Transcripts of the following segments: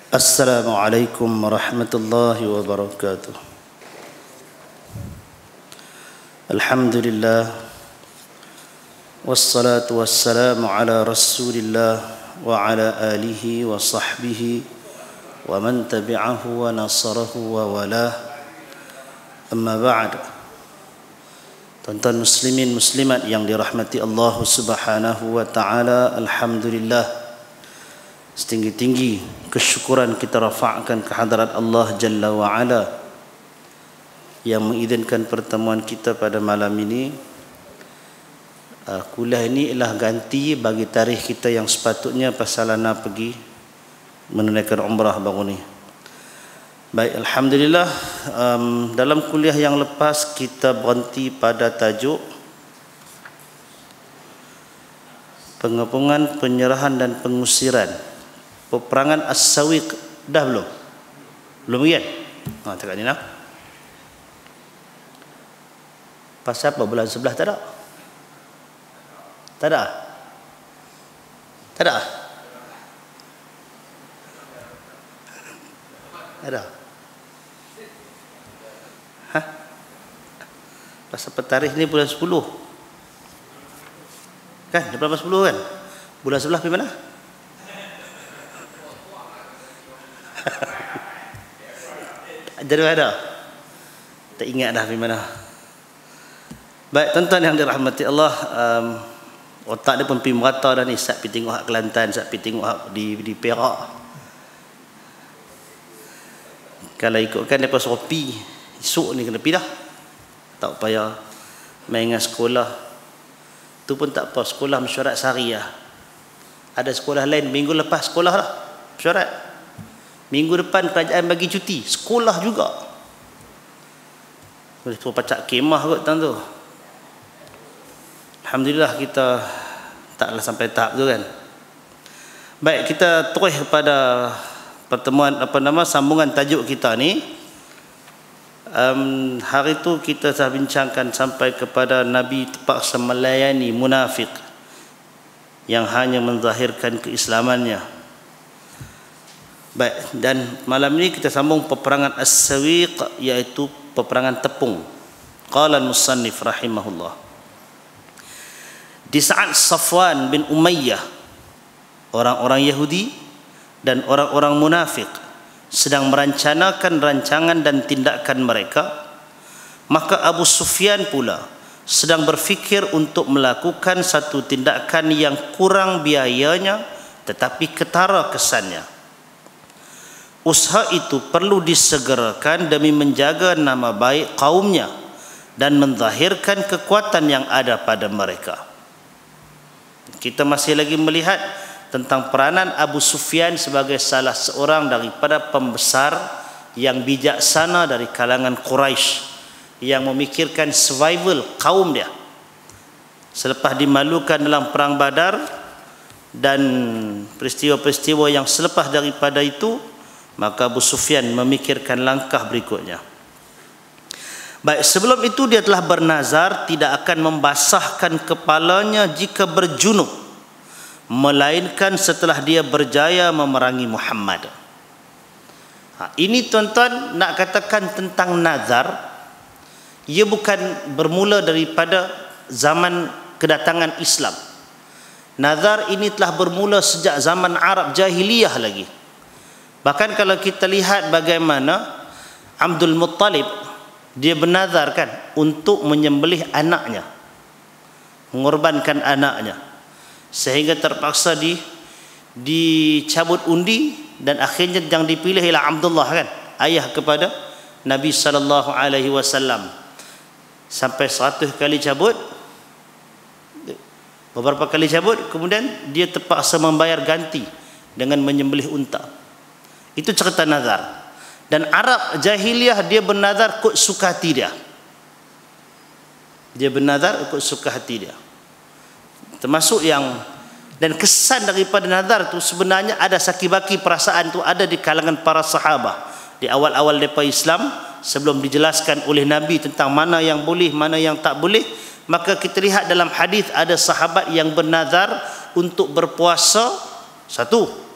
Assalamualaikum warahmatullahi wabarakatuh. Alhamdulillah wassalatu wassalamu ala Rasulillah wa ala alihi wa sahbihi wa man tabi'ahu wa nasarahu wa walah. Amma ba'd. Tuan-tuan muslimin muslimat yang dirahmati Allah Subhanahu wa taala, alhamdulillah, setinggi-tinggi kesyukuran kita rafa'kan ke hadarat Allah Jalla wa Ala yang mengizinkan pertemuan kita pada malam ini. Kuliah ini ialah ganti bagi tarikh kita yang sepatutnya Pasalana pergi menunaikan umrah baru ni. Baik, alhamdulillah, dalam kuliah yang lepas kita berhenti pada tajuk pengepungan, penyerahan dan pengusiran peperangan As-Sawiq. Dah belum? Belum kan? Cakap ni nak. Pasal apa bulan sebelah tak ada? Tak ada? Tak ada? Tak ada? Hah? Pasal petarikh ni bulan 10 kan? Bulan 10 kan? Bulan sebelah pergi mana? Jadi ada? Tak ingat dah pergi mana. Baik, tuan-tuan yang dirahmati Allah, otak dia pun pergi merata dah ni. Sat pergi tengok hak Kelantan, sat pergi tengok hak di Perak. Kalau ikutkan daripada Sopi, esok ni kena pergi dah. Tak payah main dengan sekolah. Tu pun tak apa, sekolah mesyuarat sehari lah. Ada sekolah lain minggu lepas sekolah lah mesyuarat. Minggu depan kerajaan bagi cuti, sekolah juga. Boleh suruh pacak kemah kot tang tu. Alhamdulillah kita taklah sampai tahap tu kan. Baik, kita terus pada pertemuan sambungan tajuk kita ni. Hari tu kita telah bincangkan sampai kepada Nabi terpaksa melayani munafik yang hanya menzahirkan keislamannya. Baik, dan malam ini kita sambung peperangan As-Sawiq, iaitu peperangan tepung. Qala al-musannif rahimahullah, di saat Safwan bin Umayyah, orang-orang Yahudi dan orang-orang munafik sedang merancanakan rancangan dan tindakan mereka, maka Abu Sufyan pula sedang berfikir untuk melakukan satu tindakan yang kurang biayanya tetapi ketara kesannya. Usaha itu perlu disegerakan demi menjaga nama baik kaumnya dan menzahirkan kekuatan yang ada pada mereka. Kita masih lagi melihat tentang peranan Abu Sufyan sebagai salah seorang daripada pembesar yang bijaksana dari kalangan Quraisy yang memikirkan survival kaum dia. Selepas dimalukan dalam perang Badar dan peristiwa-peristiwa yang selepas daripada itu, maka Abu Sufyan memikirkan langkah berikutnya. Baik, sebelum itu dia telah bernazar tidak akan membasahkan kepalanya jika berjunub, melainkan setelah dia berjaya memerangi Muhammad. Ini tuan-tuan nak katakan tentang nazar, ia bukan bermula daripada zaman kedatangan Islam. Nazar ini telah bermula sejak zaman Arab Jahiliyah lagi. Bahkan kalau kita lihat bagaimana Abdul Muttalib, dia bernazar kan untuk menyembelih anaknya, mengorbankan anaknya, sehingga terpaksa dicabut undi dan akhirnya yang dipilih ialah Abdullah kan, ayah kepada Nabi sallallahu alaihi wasallam. Sampai 100 kali cabut, beberapa kali cabut, kemudian dia terpaksa membayar ganti dengan menyembelih unta. Itu cerita nazar. Dan Arab Jahiliyah dia bernazar ikut suka hati dia. Dia bernazar ikut suka hati dia. Termasuk yang, dan kesan daripada nazar tu sebenarnya ada sakibaki perasaan tu ada di kalangan para sahabat. Di awal-awal mereka Islam, sebelum dijelaskan oleh Nabi tentang mana yang boleh, mana yang tak boleh, maka kita lihat dalam hadis ada sahabat yang bernazar untuk berpuasa satu,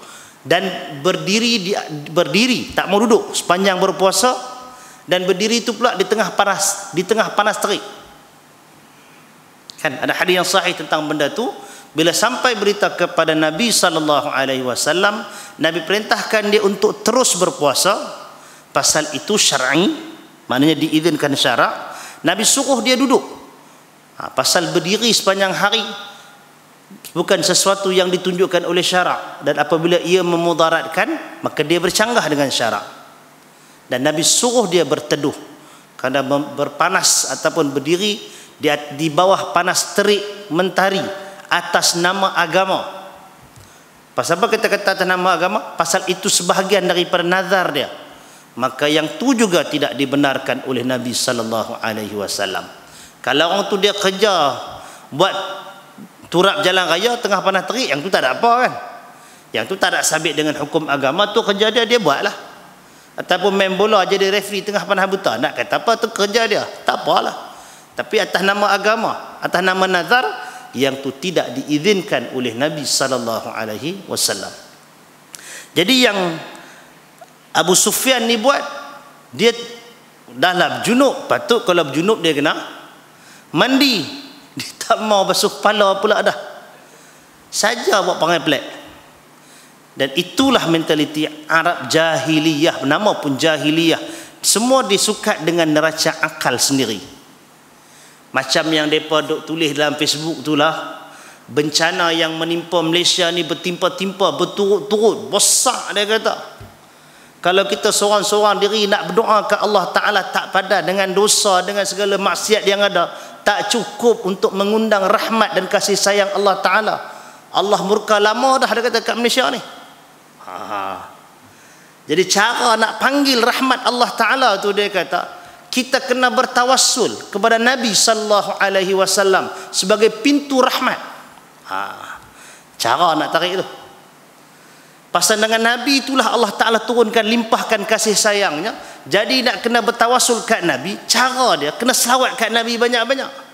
dan berdiri tak mau duduk sepanjang berpuasa, dan berdiri itu pula di tengah panas terik. Kan ada hadis yang sahih tentang benda tu. Bila sampai berita kepada Nabi sallallahu alaihi wasallam, Nabi perintahkan dia untuk terus berpuasa. Pasal itu syar'i, maknanya diizinkan syarak. Nabi suruh dia duduk. Pasal berdiri sepanjang hari bukan sesuatu yang ditunjukkan oleh syarak, dan apabila ia memudaratkan maka dia bercanggah dengan syarak. Dan Nabi suruh dia berteduh kerana berpanas ataupun berdiri di bawah panas terik mentari atas nama agama. Pasal apa kita kata atas nama agama? Pasal itu sebahagian daripada nazar dia. Maka yang tu juga tidak dibenarkan oleh Nabi sallallahu alaihi wasallam. Kalau orang tu dia kerja buat turap jalan raya tengah panas terik, yang tu tak ada apa kan? Yang tu tak ada sabit dengan hukum agama, tu kerja dia buatlah. Ataupun main bola jadi referee tengah panas buta, nak kata apa tu kerja dia, tak apalah. Tapi atas nama agama, atas nama nazar, yang tu tidak diizinkan oleh Nabi sallallahu alaihi wasallam. Jadi yang Abu Sufyan ni buat, dia dah lah junub, patut kalau junub dia kena mandi, dia tak mau basuh kepala pula dah, saja buat perangai pelik. Dan itulah mentaliti Arab jahiliyah, nama pun jahiliyah, semua disukat dengan neraca akal sendiri. Macam yang mereka duk tulis dalam Facebook itulah, bencana yang menimpa Malaysia ni bertimpa-timpa, berturut-turut, besar dia kata. Kalau kita seorang-seorang diri nak berdoa ke Allah Ta'ala tak padan dengan dosa, dengan segala maksiat yang ada, tak cukup untuk mengundang rahmat dan kasih sayang Allah Ta'ala. Allah murka lama dah dia kata kat Malaysia ni. Jadi cara nak panggil rahmat Allah Ta'ala tu dia kata, kita kena bertawassul kepada Nabi sallallahu alaihi wasallam sebagai pintu rahmat. Cara nak tarik tu. Pasal dengan Nabi itulah Allah Ta'ala turunkan, limpahkan kasih sayangnya. Jadi nak kena bertawassul kat Nabi, cara dia kena selawat kat Nabi banyak-banyak.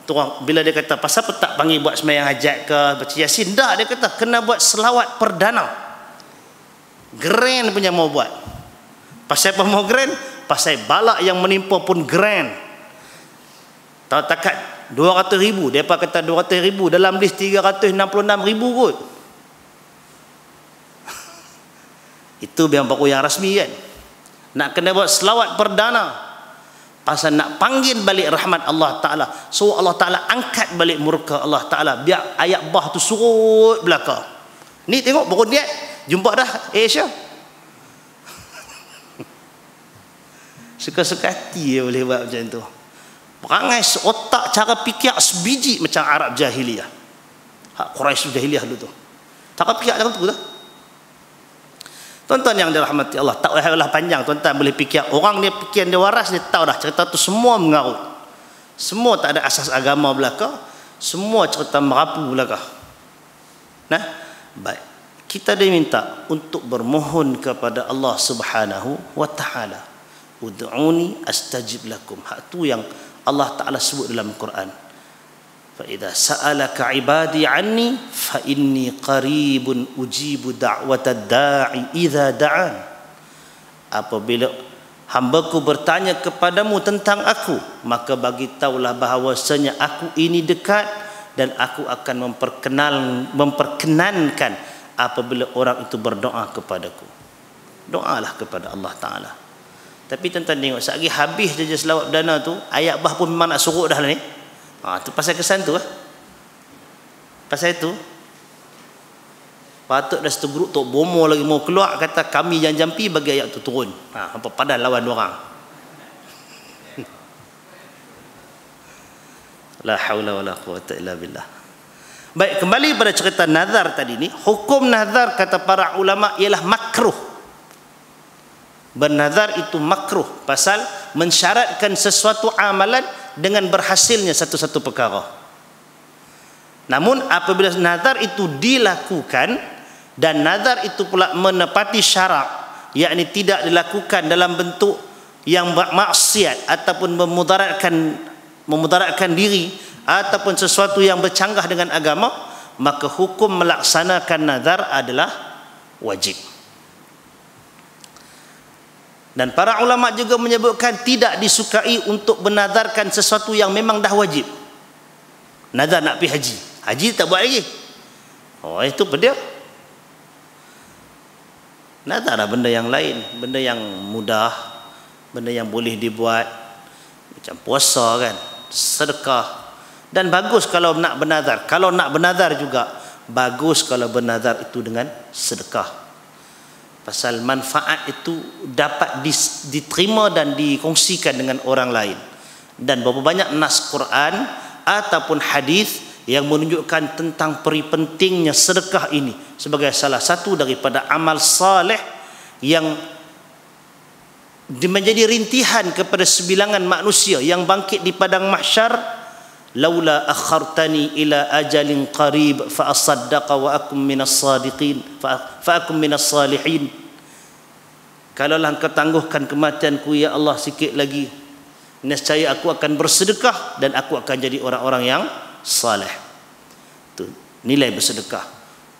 Tu bila dia kata pasal apa tak panggil buat sembahyang hajat ke baca Yasin, dah dia kata kena buat selawat perdana. Grand punya mau buat. Pasal apa mau grand? Pasal balak yang menimpa pun grand. Tak takat 200,000, mereka kata 200,000, dalam list 366,000 kot. Itu yang baru yang rasmi kan. Nak kena buat selawat perdana, pasal nak panggil balik rahmat Allah Ta'ala. So Allah Ta'ala angkat balik murka Allah Ta'ala, biar ayat bah tu surut belakang. Ni tengok baru niat jumpa dah Asia. Suka-suka hati dia boleh buat macam tu. Perangai otak, cara fikir sebiji macam Arab jahiliyah. Quraisy jahiliyah dulu tu. Cara fikir macam tu dah. Tuan-tuan yang dirahmati Allah, tak payahlah panjang, tuan-tuan boleh fikir. Orang dia fikir dia waras, dia tahu dah cerita tu semua mengarut. Semua tak ada asas agama belaka, semua cerita merapu belaka. Nah, baik. Kita diminta untuk bermohon kepada Allah Subhanahu wa Ta'ala. Ud'uni astajib lakum. Hak tu yang Allah Ta'ala sebut dalam Quran. Fa idza sa'alaka 'ibadi 'anni fa inni qaribun ujibu da'watad da'i idza da'an. Apabila hamba-Ku bertanya kepadamu tentang aku, maka bagi tahulah bahawasanya aku ini dekat dan aku akan memperkenankan apabila orang itu berdoa kepadaku. Doalah kepada Allah Ta'ala. Tapi tuan-tuan tengok, sekali habis saja selawat perdana tu, ayat bah pun memang nak surut dah ni. Tu pasal kesan tu. Pasal itu patut dah satu grup tok bomo lagi mau keluar, kata kami yang jampi bagi ayat tu turun. Apa padan lawan orang. La haula wala quwata illa billah. Baik, kembali pada cerita nazar tadi ni. Hukum nazar kata para ulama ialah makruh. Bernazar itu makruh pasal mensyaratkan sesuatu amalan dengan berhasilnya satu-satu perkara. Namun apabila nazar itu dilakukan dan nazar itu pula menepati syarak, yakni tidak dilakukan dalam bentuk yang maksiat ataupun memudaratkan diri ataupun sesuatu yang bercanggah dengan agama, maka hukum melaksanakan nazar adalah wajib. Dan para ulama juga menyebutkan tidak disukai untuk bernazarkan sesuatu yang memang dah wajib. Nazar nak pergi haji, haji tak buat lagi. Oh, itu benda. Nazar lah benda yang lain, benda yang mudah, benda yang boleh dibuat, macam puasa kan, sedekah. Dan bagus kalau nak bernazar. Kalau nak bernazar juga bagus kalau bernazar itu dengan sedekah. Pasal manfaat itu dapat diterima dan dikongsikan dengan orang lain. Dan berapa banyak nas Quran ataupun hadis yang menunjukkan tentang peri pentingnya sedekah ini sebagai salah satu daripada amal saleh yang menjadi rintihan kepada sebilangan manusia yang bangkit di padang mahsyar. Laula akhartani ila ajalin qarib fa asaddaqa wa akum minas sadiqin fa akum minas salihin. Kalaulah engkau tangguhkan kematianku ya Allah sikit lagi, nescaya aku akan bersedekah dan aku akan jadi orang-orang yang saleh. Tu nilai bersedekah.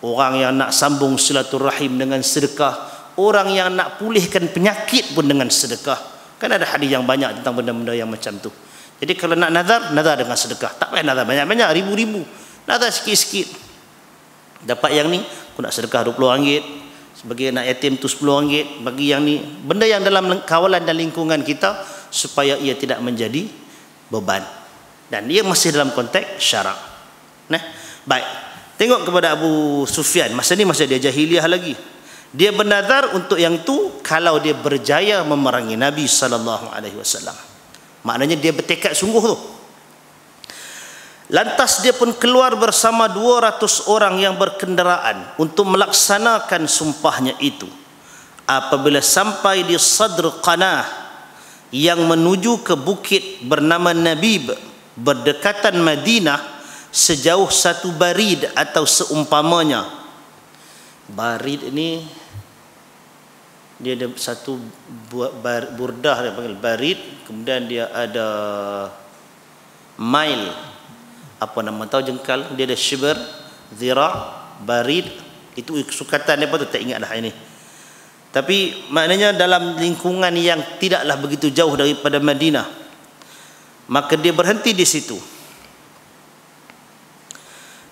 Orang yang nak sambung silaturahim dengan sedekah, orang yang nak pulihkan penyakit pun dengan sedekah. Kan ada hadis yang banyak tentang benda-benda yang macam tu. Jadi kalau nak nazar, nazar dengan sedekah. Tak payah nazar banyak-banyak, ribu-ribu. Nazar sikit-sikit. Dapat yang ni, aku nak sedekah RM20. Sebagai anak yatim tu RM10. Bagi yang ni, benda yang dalam kawalan dan lingkungan kita, supaya ia tidak menjadi beban. Dan ia masih dalam konteks syarak. Nah, baik. Tengok kepada Abu Sufyan. Masa ni masa dia jahiliah lagi. Dia bernazar untuk yang tu kalau dia berjaya memerangi Nabi SAW. Maknanya dia bertekad sungguh tu. Lantas dia pun keluar bersama 200 orang yang berkenderaan untuk melaksanakan sumpahnya itu. Apabila sampai di Sadr Qanah yang menuju ke bukit bernama Nabib berdekatan Madinah sejauh 1 barid atau seumpamanya. Barid ini dia ada satu burdah dia panggil barid, kemudian dia ada mile, apa nama tahu jengkal, dia ada shibr, zira, barid, itu sukatan dia apa tu tak ingat dah ini. Tapi maknanya dalam lingkungan yang tidaklah begitu jauh daripada Madinah. Maka dia berhenti di situ.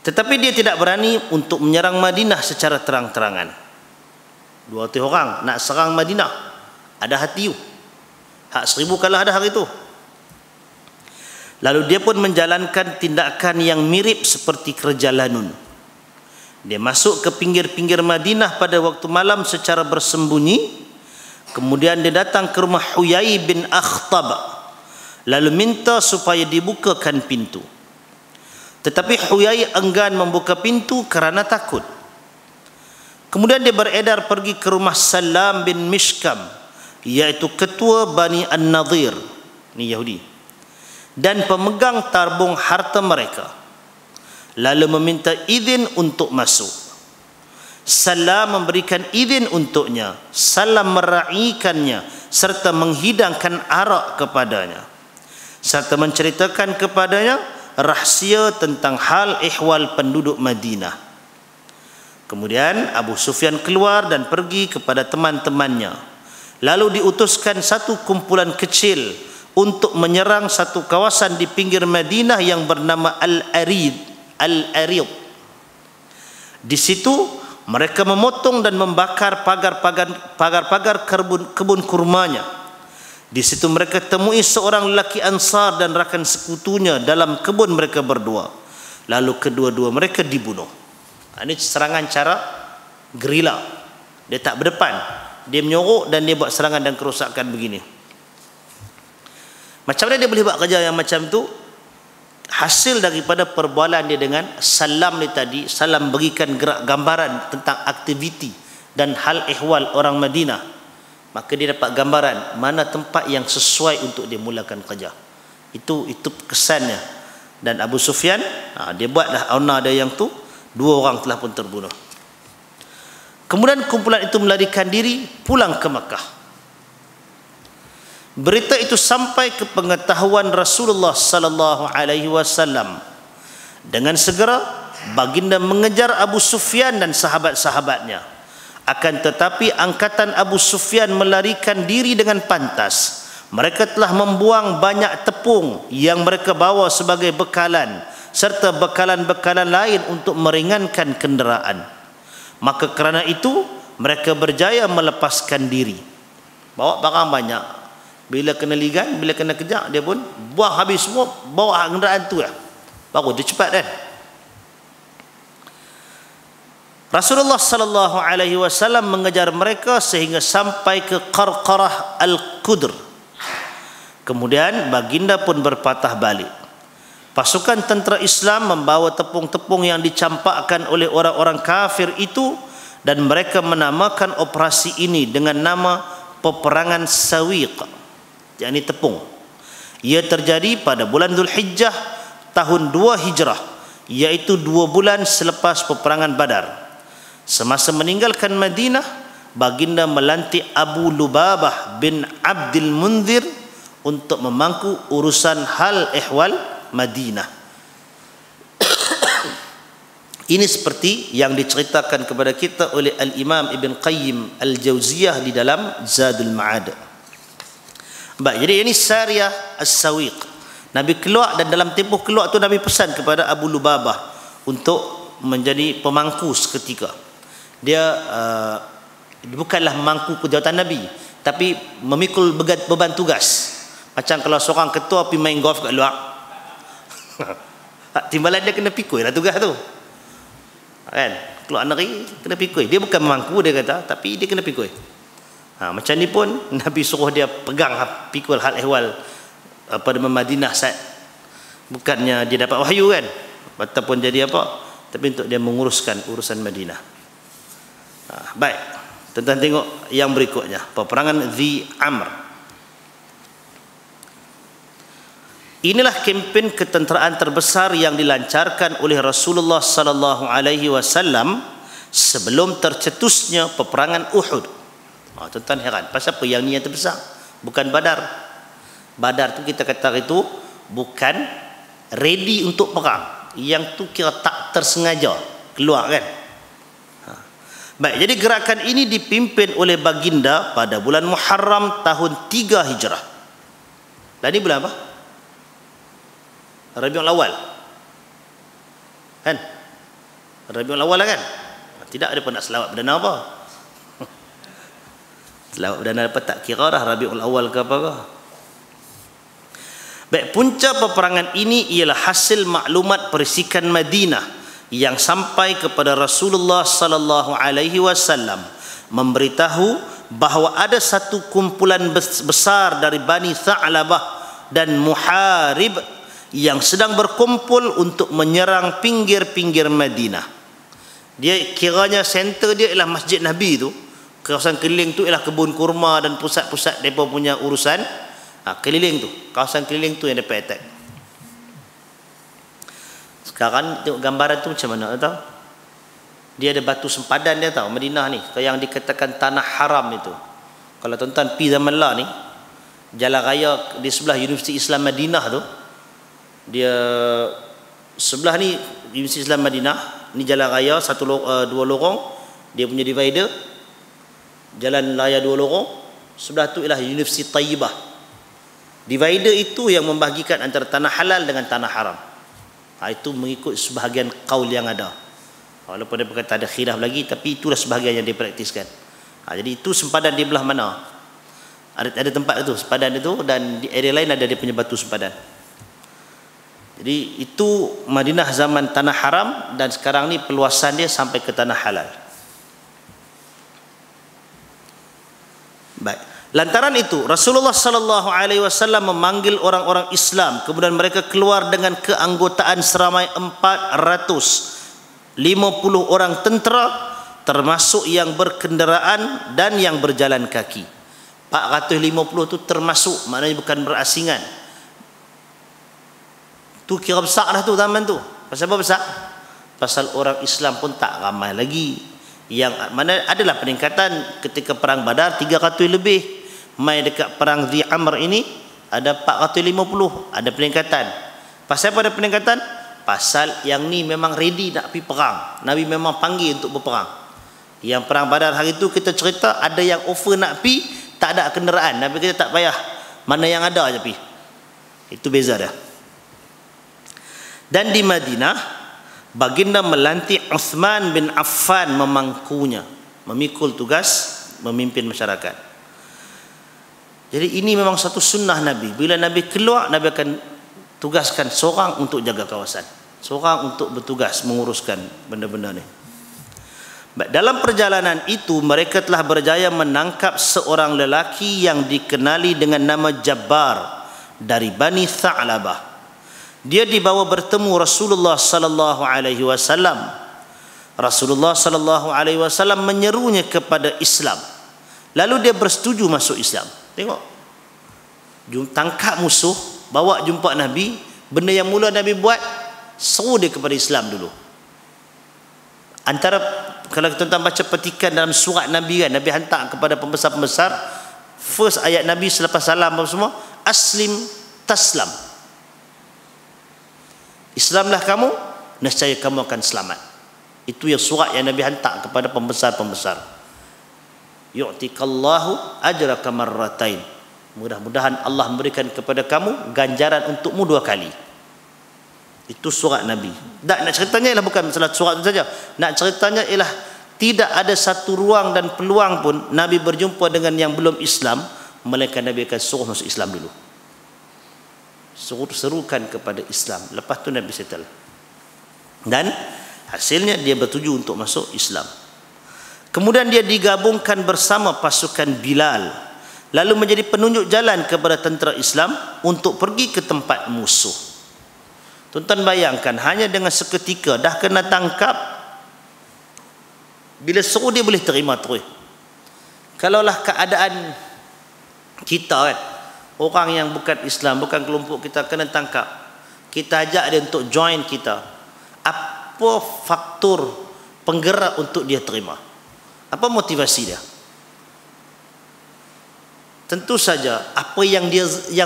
Tetapi dia tidak berani untuk menyerang Madinah secara terang-terangan. 200 orang nak serang Madinah, ada hati you. Hak 1000 kalah ada hari itu. Lalu dia pun menjalankan tindakan yang mirip seperti kerja lanun. Dia masuk ke pinggir-pinggir Madinah pada waktu malam secara bersembunyi. Kemudian dia datang ke rumah Huyai bin Akhtab, lalu minta supaya dibukakan pintu. Tetapi Huyai enggan membuka pintu kerana takut. Kemudian dia beredar pergi ke rumah Salam bin Mishkam, iaitu ketua Bani An-Nadhir, ni Yahudi, dan pemegang tabung harta mereka, lalu meminta izin untuk masuk. Salam memberikan izin untuknya. Salam meraihkannya serta menghidangkan arak kepadanya, serta menceritakan kepadanya rahsia tentang hal ihwal penduduk Madinah. Kemudian Abu Sufyan keluar dan pergi kepada teman-temannya. Lalu diutuskan satu kumpulan kecil untuk menyerang satu kawasan di pinggir Madinah yang bernama Al-Arid. Di situ mereka memotong dan membakar pagar-pagar kebun kurmanya. Di situ mereka temui seorang lelaki Ansar dan rakan sekutunya dalam kebun mereka berdua. Lalu kedua-dua mereka dibunuh. Ini serangan cara gerila. Dia tak berdepan, dia menyorok dan dia buat serangan dan kerosakan begini. Macam mana dia boleh buat kerja yang macam tu? Hasil daripada perbualan dia dengan Salam ni tadi. Salam berikan gerak gambaran tentang aktiviti dan hal ihwal orang Madinah. Maka dia dapat gambaran mana tempat yang sesuai untuk dia mulakan kerja. Itu kesannya. Dan Abu Sufyan, dia buatlah auna dia yang tu. 2 orang telah pun terbunuh. Kemudian kumpulan itu melarikan diri pulang ke Makkah. Berita itu sampai ke pengetahuan Rasulullah sallallahu alaihi wasallam. Dengan segera baginda mengejar Abu Sufyan dan sahabat-sahabatnya. Akan tetapi angkatan Abu Sufyan melarikan diri dengan pantas. Mereka telah membuang banyak tepung yang mereka bawa sebagai bekalan, serta bekalan-bekalan lain untuk meringankan kenderaan. Maka kerana itu mereka berjaya melepaskan diri. Bawa barang banyak, bila kena ligan, bila kena kejak, dia pun buang habis semua, bawa kenderaan tu lah, baru dia cepat kan. Rasulullah sallallahu alaihi wasallam mengejar mereka sehingga sampai ke Qarqarah Al-Qudr. Kemudian baginda pun berpatah balik. Pasukan tentera Islam membawa tepung-tepung yang dicampakkan oleh orang-orang kafir itu, dan mereka menamakan operasi ini dengan nama peperangan Sawiq, yakni tepung. Ia terjadi pada bulan Dzulhijjah tahun 2 Hijrah, iaitu 2 bulan selepas peperangan Badar. Semasa meninggalkan Madinah, baginda melantik Abu Lubabah bin Abdul Munzir untuk memangku urusan hal ehwal Madinah. Ini seperti yang diceritakan kepada kita oleh Al-Imam Ibn Qayyim Al-Jauziyah di dalam Zadul Ma'ad. Baik, jadi ini Sariyah As-Sawiq. Nabi keluar, dan dalam tempoh keluar tu Nabi pesan kepada Abu Lubabah untuk menjadi pemangku seketika. Dia bukanlah memangku kejawatan Nabi, tapi memikul beban tugas. Macam kalau seorang ketua pergi main golf kat luar, timbalan dia kena pikul lah tugas tu kan. Keluar negeri kena pikul. Dia bukan memangku, dia kata, tapi dia kena pikul. Macam ni pun Nabi suruh dia pegang pikul hal ehwal pada Madinah saat, bukannya dia dapat wahyu kan, ataupun jadi apa, tapi untuk dia menguruskan urusan Madinah. Baik, tuan-tuan tengok yang berikutnya, peperangan Dhi Amr. Inilah kempen ketenteraan terbesar yang dilancarkan oleh Rasulullah sallallahu alaihi wasallam sebelum tercetusnya peperangan Uhud. Tuan-tuan heran, pasal apa yang ni yang terbesar? Bukan Badar. Badar tu kita kata itu bukan ready untuk perang. Yang tu kira tak tersengaja keluar kan. Baik, jadi gerakan ini dipimpin oleh baginda pada bulan Muharram tahun 3 Hijrah. Dan ini bulan apa? Rabiul Awal kan? Rabiul Awal kan? Tidak ada pun nak selawat perdana apa. Selawat perdana apa tak kira dah Rabiul Awal ke apa ke. Baik, punca peperangan ini ialah hasil maklumat perisikan Madinah yang sampai kepada Rasulullah sallallahu alaihi wasallam, memberitahu bahawa ada satu kumpulan besar dari Bani Tha'labah dan Muharib yang sedang berkumpul untuk menyerang pinggir-pinggir Madinah. Dia kiranya center dia ialah Masjid Nabi tu, kawasan keliling tu ialah kebun kurma dan pusat-pusat mereka punya urusan. Keliling tu, kawasan keliling tu yang mereka attack. Sekarang tengok gambaran tu macam mana tahu? Dia ada batu sempadan dia tahu, Madinah ni, yang dikatakan tanah haram itu. Kalau tuan-tuan pergi zaman lah ni, jalan raya di sebelah Universiti Islam Madinah tu, dia sebelah ni Universiti Islam Madinah, ni jalan raya dua lorong, dia punya divider, jalan raya 2 lorong, sebelah tu ialah Universiti Tayyibah. Divider itu yang membahagikan antara tanah halal dengan tanah haram. Itu mengikut sebahagian qaul yang ada, walaupun dia berkata ada khilaf lagi, tapi itulah sebahagian yang dipraktiskan. Jadi itu sempadan di belah mana, ada tempat itu sempadan itu, dan di area lain ada dia punya batu sempadan. Jadi itu Madinah zaman tanah haram, dan sekarang ni peluasan dia sampai ke tanah halal. Baik. Lantaran itu Rasulullah sallallahu alaihi wasallam memanggil orang-orang Islam, kemudian mereka keluar dengan keanggotaan seramai 450 orang tentera, termasuk yang berkenderaan dan yang berjalan kaki. 450 itu termasuk, maknanya bukan berasingan. Tu kira besar dah tu zaman tu. Pasal apa besar? Pasal orang Islam pun tak ramai lagi. Yang mana adalah peningkatan ketika perang Badar 300 lebih. Mai dekat perang Dhi Amr ini ada 450, ada peningkatan. Pasal apa ada peningkatan? pasal yang ni memang ready nak pergi perang. Nabi memang panggil untuk berperang. Yang perang Badar hari tu kita cerita ada yang offer nak pergi, tak ada kenderaan. Nabi kata tak payah, mana yang ada aja pergi. Itu beza dah. Dan di Madinah, baginda melantik Uthman bin Affan memangkunya, memikul tugas memimpin masyarakat. Jadi ini memang satu sunnah Nabi. Bila Nabi keluar, Nabi akan tugaskan seorang untuk jaga kawasan, seorang untuk bertugas menguruskan benda-benda ni. Dalam perjalanan itu mereka telah berjaya menangkap seorang lelaki yang dikenali dengan nama Jabbar dari Bani Tha'labah. Dia dibawa bertemu Rasulullah sallallahu alaihi wasallam. Rasulullah sallallahu alaihi wasallam menyerunya kepada Islam. Lalu dia bersetuju masuk Islam. Tengok. Tangkap musuh, bawa jumpa Nabi, benda yang mula Nabi buat, seru dia kepada Islam dulu. Antara kalau kita baca petikan dalam surat Nabi kan, Nabi hantar kepada pembesar-pembesar, first ayat Nabi selepas salam apa semua, aslim taslam. Islamlah kamu, nescaya kamu akan selamat. Itu yang surat yang Nabi hantar kepada pembesar-pembesar. Yu'tikallahu ajraka marratain. Mudah-mudahan Allah memberikan kepada kamu ganjaran untukmu 2 kali. Itu surat Nabi. Tak nak ceritanya ialah bukan masalah surat itu saja. Nak ceritanya ialah tidak ada satu ruang dan peluang pun Nabi berjumpa dengan yang belum Islam, melainkan Nabi akan suruh masuk Islam dulu. Serukan kepada Islam. Lepas tu Nabi settle. Dan hasilnya dia bertuju untuk masuk Islam. Kemudian dia digabungkan bersama pasukan Bilal, lalu menjadi penunjuk jalan kepada tentera Islam untuk pergi ke tempat musuh. Tuan-tuan bayangkan, hanya dengan seketika dah kena tangkap, bila seru dia boleh terima terus. Kalaulah keadaan kita kan, orang yang bukan Islam, bukan kelompok kita, kena tangkap, kita ajak dia untuk join kita, apa faktor penggerak untuk dia terima? Apa motivasi dia? Tentu saja apa yang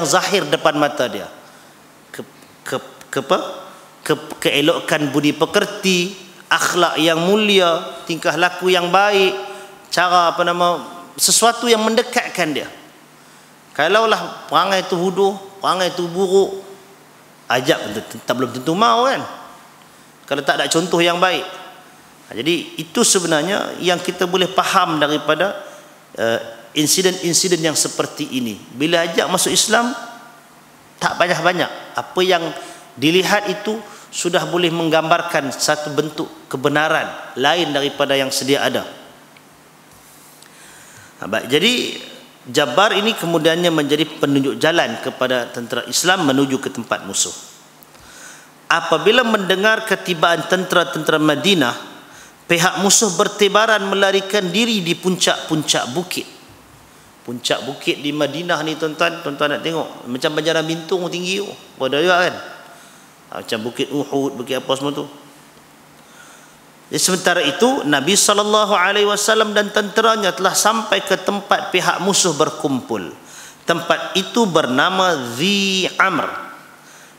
zahir depan mata dia, keelokan budi pekerti, akhlak yang mulia, tingkah laku yang baik, cara sesuatu yang mendekatkan dia. Kalaulah perangai itu huduh, perangai itu buruk, ajak belum tentu mau kan, kalau tak ada contoh yang baik. Jadi itu sebenarnya yang kita boleh faham daripada insiden-insiden yang seperti ini. Bila ajak masuk Islam, tak banyak-banyak, apa yang dilihat itu sudah boleh menggambarkan satu bentuk kebenaran lain daripada yang sedia ada. Baik, jadi Jabbar ini kemudiannya menjadi penunjuk jalan kepada tentera Islam menuju ke tempat musuh. Apabila mendengar ketibaan tentera-tentera Madinah, pihak musuh bertebaran melarikan diri di puncak-puncak bukit. Puncak bukit di Madinah ni tuan-tuan nak tengok macam Banjaran Bintung tinggi tu. Pada juga kan. Macam bukit Uhud, bukit apa semua tu. Jadi sementara itu Nabi SAW dan tenteranya telah sampai ke tempat pihak musuh berkumpul. Tempat itu bernama Dhi Amr.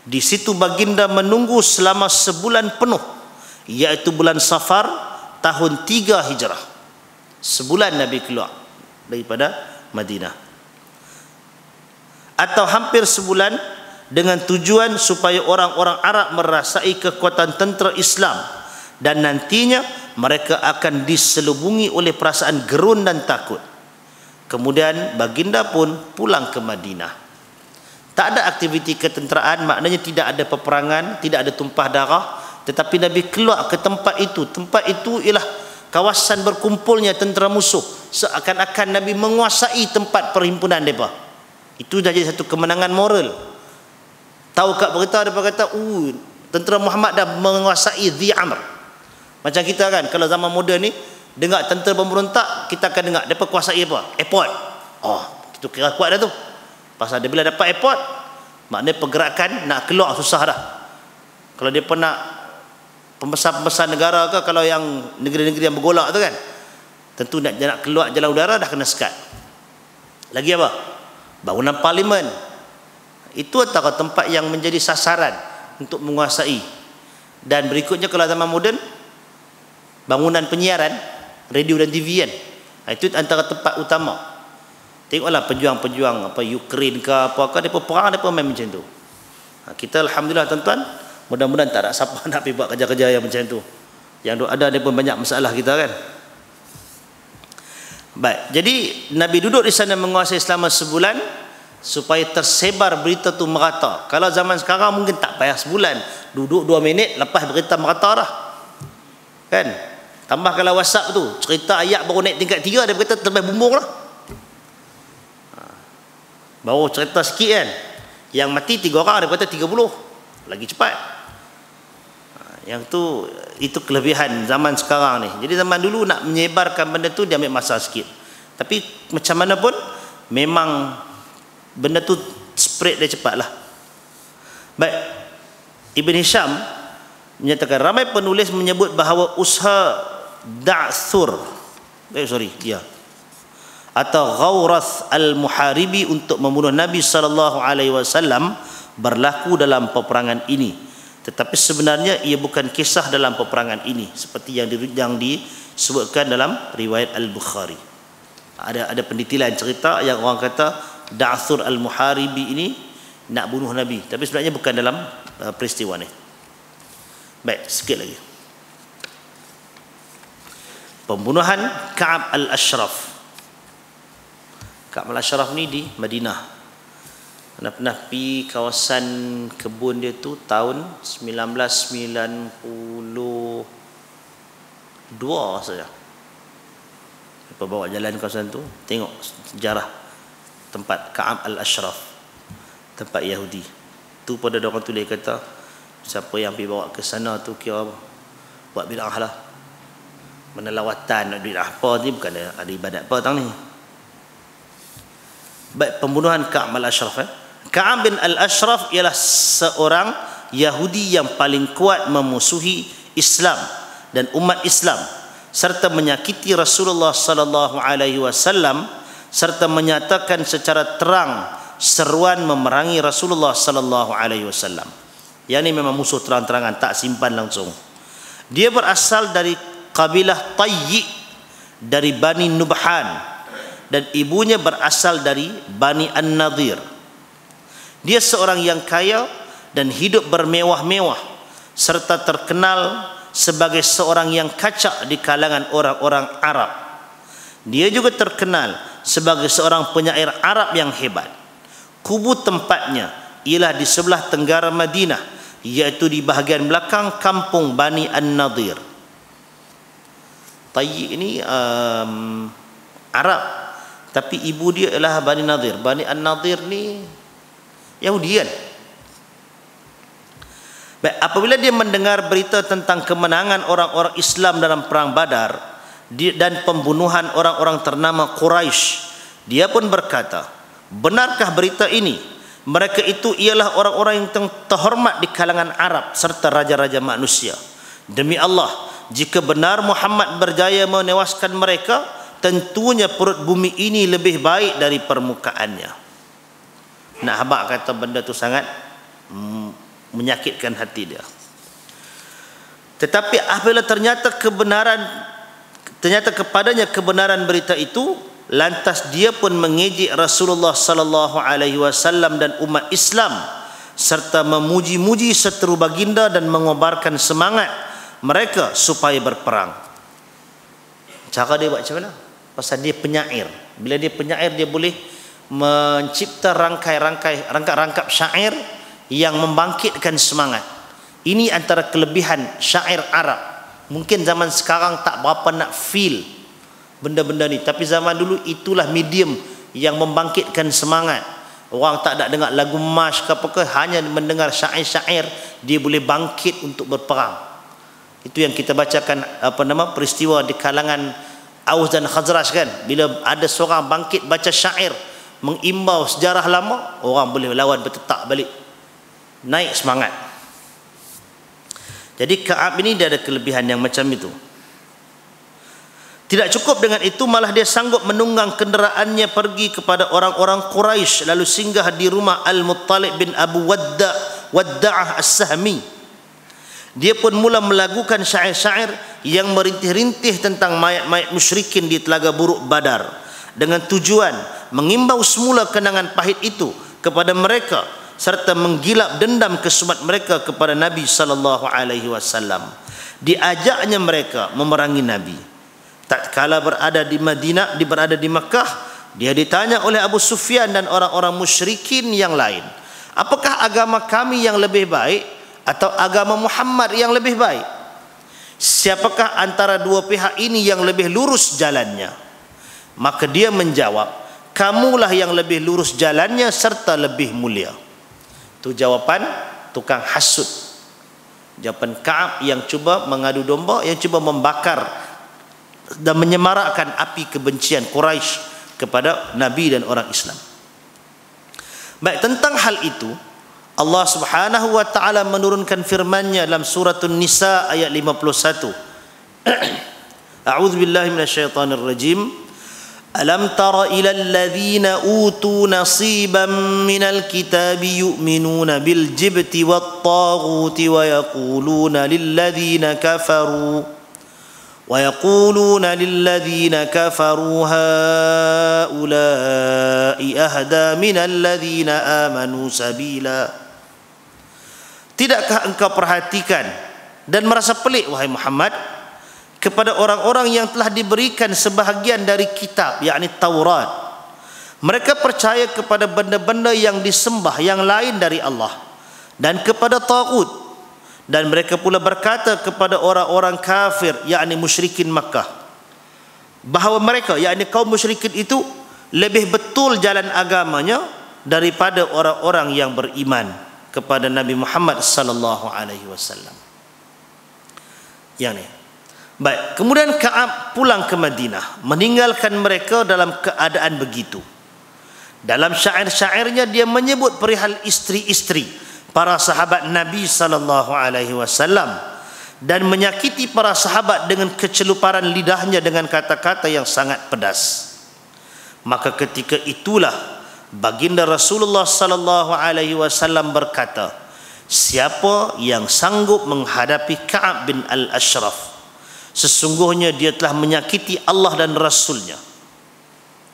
Di situ baginda menunggu selama sebulan penuh, iaitu bulan Safar tahun 3 Hijrah. Sebulan Nabi keluar daripada Madinah, atau hampir sebulan, dengan tujuan supaya orang-orang Arab merasai kekuatan tentera Islam dan nantinya mereka akan diselubungi oleh perasaan gerun dan takut. Kemudian baginda pun pulang ke Madinah. Tak ada aktiviti ketenteraan, maknanya tidak ada peperangan, tidak ada tumpah darah, tetapi Nabi keluar ke tempat itu. Tempat itu ialah kawasan berkumpulnya tentera musuh. Seakan-akan Nabi menguasai tempat perhimpunan mereka. Itu dah jadi satu kemenangan moral. Tahu kat berita mereka kata, tentera Muhammad dah menguasai Dhi Amr. Macam kita kan, kalau zaman moden ni dengar tentera pemberontak, kita akan dengar mereka kuasai apa? Airport. Itu kira kuat dah tu. Pasal dia bila dapat airport, maknanya pergerakan nak keluar susah dah. Kalau dia pernah pembesar-pembesar negara ke, kalau yang negeri-negeri yang bergolak tu kan, tentu nak keluar jalan udara dah kena sekat. Lagi apa? Bangunan parlimen. Itu antara tempat yang menjadi sasaran untuk menguasai. Dan berikutnya kalau zaman moden, bangunan penyiaran, radio dan TV kan. Itu antara tempat utama. Tengoklah pejuang-pejuang apa Ukraine ke apa depa perang depa main macam tu. Kita alhamdulillah tuan-tuan, mudah-mudahan tak ada siapa nak pergi buat kerja-kerja yang macam tu. Yang ada depa banyak masalah kita kan. Baik, jadi Nabi duduk di sana menguasai selama sebulan supaya tersebar berita tu merata. Kalau zaman sekarang mungkin tak payah sebulan, duduk 2 minit lepas berita merata dah. Kan? Tambah kalau WhatsApp tu, cerita ayat baru naik tingkat 3 dia berita terlebih bumbung lah. Baru cerita sikit kan. Yang mati 3 orang dia berita 30. Lagi cepat. Yang tu itu kelebihan zaman sekarang ni. Jadi zaman dulu nak menyebarkan benda tu dia ambil masa sikit. Tapi macam mana pun memang benda tu spread dia cepatlah. Baik. Ibn Hisham menyatakan ramai penulis menyebut bahawa usaha da'thur atau Ghawrath al-Muharibi untuk membunuh Nabi SAW berlaku dalam peperangan ini. Tetapi sebenarnya ia bukan kisah dalam peperangan ini seperti yang disebutkan dalam riwayat Al-Bukhari. Ada pendetilan cerita yang orang kata Da'thur al-Muharibi ini nak bunuh Nabi, tapi sebenarnya bukan dalam peristiwa ni. Baik, sikit lagi. Pembunuhan Ka'ab al-Ashraf. Ka'ab al-Ashraf ni di Madinah. Pernah pergi kawasan kebun dia tu tahun 1992 saja. Lepas bawa jalan kawasan tu, tengok sejarah tempat Ka'ab al-Ashraf, tempat Yahudi. Tu pada orang tulis kata siapa yang pergi bawa ke sana tu kira buat bid'ah lah. Mana lawatan nak duit apa ni, bukan ada ibadat apa tang ni. Baik, pembunuhan Ka'ab al-Ashraf. Ka'ab bin al-Ashraf ialah seorang Yahudi yang paling kuat memusuhi Islam dan umat Islam serta menyakiti Rasulullah sallallahu alaihi wasallam serta menyatakan secara terang seruan memerangi Rasulullah sallallahu alaihi wasallam. Yang ini memang musuh terang-terangan, tak simpan langsung. Dia berasal dari kabilah Tayyi dari Bani Nubhan dan ibunya berasal dari Bani An-Nadir. Dia seorang yang kaya dan hidup bermewah-mewah serta terkenal sebagai seorang yang kacak di kalangan orang-orang Arab. Dia juga terkenal sebagai seorang penyair Arab yang hebat. Kubu tempatnya ialah di sebelah tenggara Madinah, iaitu di bahagian belakang kampung Bani An-Nadir. Tayyi ini Arab, tapi ibu dia ialah Bani Nadir. Bani An-Nadir ni Yahudi kan. Baik, apabila dia mendengar berita tentang kemenangan orang-orang Islam dalam perang Badar dan pembunuhan orang-orang ternama Quraisy, dia pun berkata, benarkah berita ini? Mereka itu ialah orang-orang yang terhormat di kalangan Arab serta raja-raja manusia. Demi Allah, jika benar Muhammad berjaya menewaskan mereka, tentunya perut bumi ini lebih baik dari permukaannya. Nak habaq kata benda tu sangat menyakitkan hati dia. Tetapi apabila ternyata kepadanya kebenaran berita itu, lantas dia pun mengejek Rasulullah sallallahu alaihi wasallam dan umat Islam serta memuji-muji seteru baginda dan mengobarkan semangat mereka supaya berperang. Cara dia buat macam mana? Pasal dia penyair. Bila dia penyair, dia boleh mencipta rangkap syair yang membangkitkan semangat. Ini antara kelebihan syair Arab. Mungkin zaman sekarang tak berapa nak feel benda-benda ni, tapi zaman dulu itulah medium yang membangkitkan semangat. Orang tak ada dengar lagu march ke apa ke, hanya mendengar syair-syair dia boleh bangkit untuk berperang. Itu yang kita bacakan peristiwa di kalangan Aus dan Khazraj kan, bila ada seorang bangkit baca syair mengimbau sejarah lama, orang boleh lawan bertetak balik, naik semangat. Jadi Ka'ab ini dia ada kelebihan yang macam itu. Tidak cukup dengan itu, malah dia sanggup menunggang kenderaannya pergi kepada orang-orang Quraisy lalu singgah di rumah Al-Muttalib bin Abu Wadda'ah As-Sahmi. dia pun mula melakukan syair-syair yang merintih-rintih tentang mayat-mayat musyrikin di Telaga Buruk Badar, dengan tujuan mengimbau semula kenangan pahit itu kepada mereka serta menggilap dendam kesumat mereka kepada Nabi sallallahu alaihi wasallam. Diajaknya mereka memerangi Nabi. Tatkala berada di Madinah, berada di Makkah, dia ditanya oleh Abu Sufyan dan orang-orang musyrikin yang lain, apakah agama kami yang lebih baik atau agama Muhammad yang lebih baik? Siapakah antara dua pihak ini yang lebih lurus jalannya? Maka dia menjawab, kamulah yang lebih lurus jalannya serta lebih mulia. Itu jawapan tukang hasud, jawapan Ka'ab yang cuba mengadu domba, yang cuba membakar dan menyemarakkan api kebencian Quraisy kepada Nabi dan orang Islam. Baik, tentang hal itu Allah Subhanahu wa taala menurunkan firman-Nya dalam surah An-Nisa ayat 51. A'udzu billahi minasyaitonir rajim. Alam tara ilal ladzina utu nasiban minal kitabi yu'minuna bil jibti wat taghuti wa yaquluna lil ladzina kafaru ويقولون للذين كفروا هؤلاء أهدى من الذين آمنوا سبيلا. Tidakkah engkau perhatikan dan merasa pelik wahai Muhammad kepada orang-orang yang telah diberikan sebahagian dari kitab, yakni Taurat? Mereka percaya kepada benda-benda yang disembah yang lain dari Allah dan kepada taghut. Dan mereka pula berkata kepada orang-orang kafir, yakni musyrikin Makkah, bahawa mereka, yakni kaum musyrikin itu lebih betul jalan agamanya daripada orang-orang yang beriman kepada Nabi Muhammad sallallahu alaihi wasallam. Yang ni. Baik, kemudian Ka'ab pulang ke Madinah, meninggalkan mereka dalam keadaan begitu. Dalam syair-syairnya dia menyebut perihal isteri-isteri para sahabat Nabi sallallahu alaihi wasallam dan menyakiti para sahabat dengan keceluparan lidahnya dengan kata-kata yang sangat pedas. Maka ketika itulah baginda Rasulullah sallallahu alaihi wasallam berkata, siapa yang sanggup menghadapi Ka'ab bin Al-Ashraf, sesungguhnya dia telah menyakiti Allah dan Rasulnya.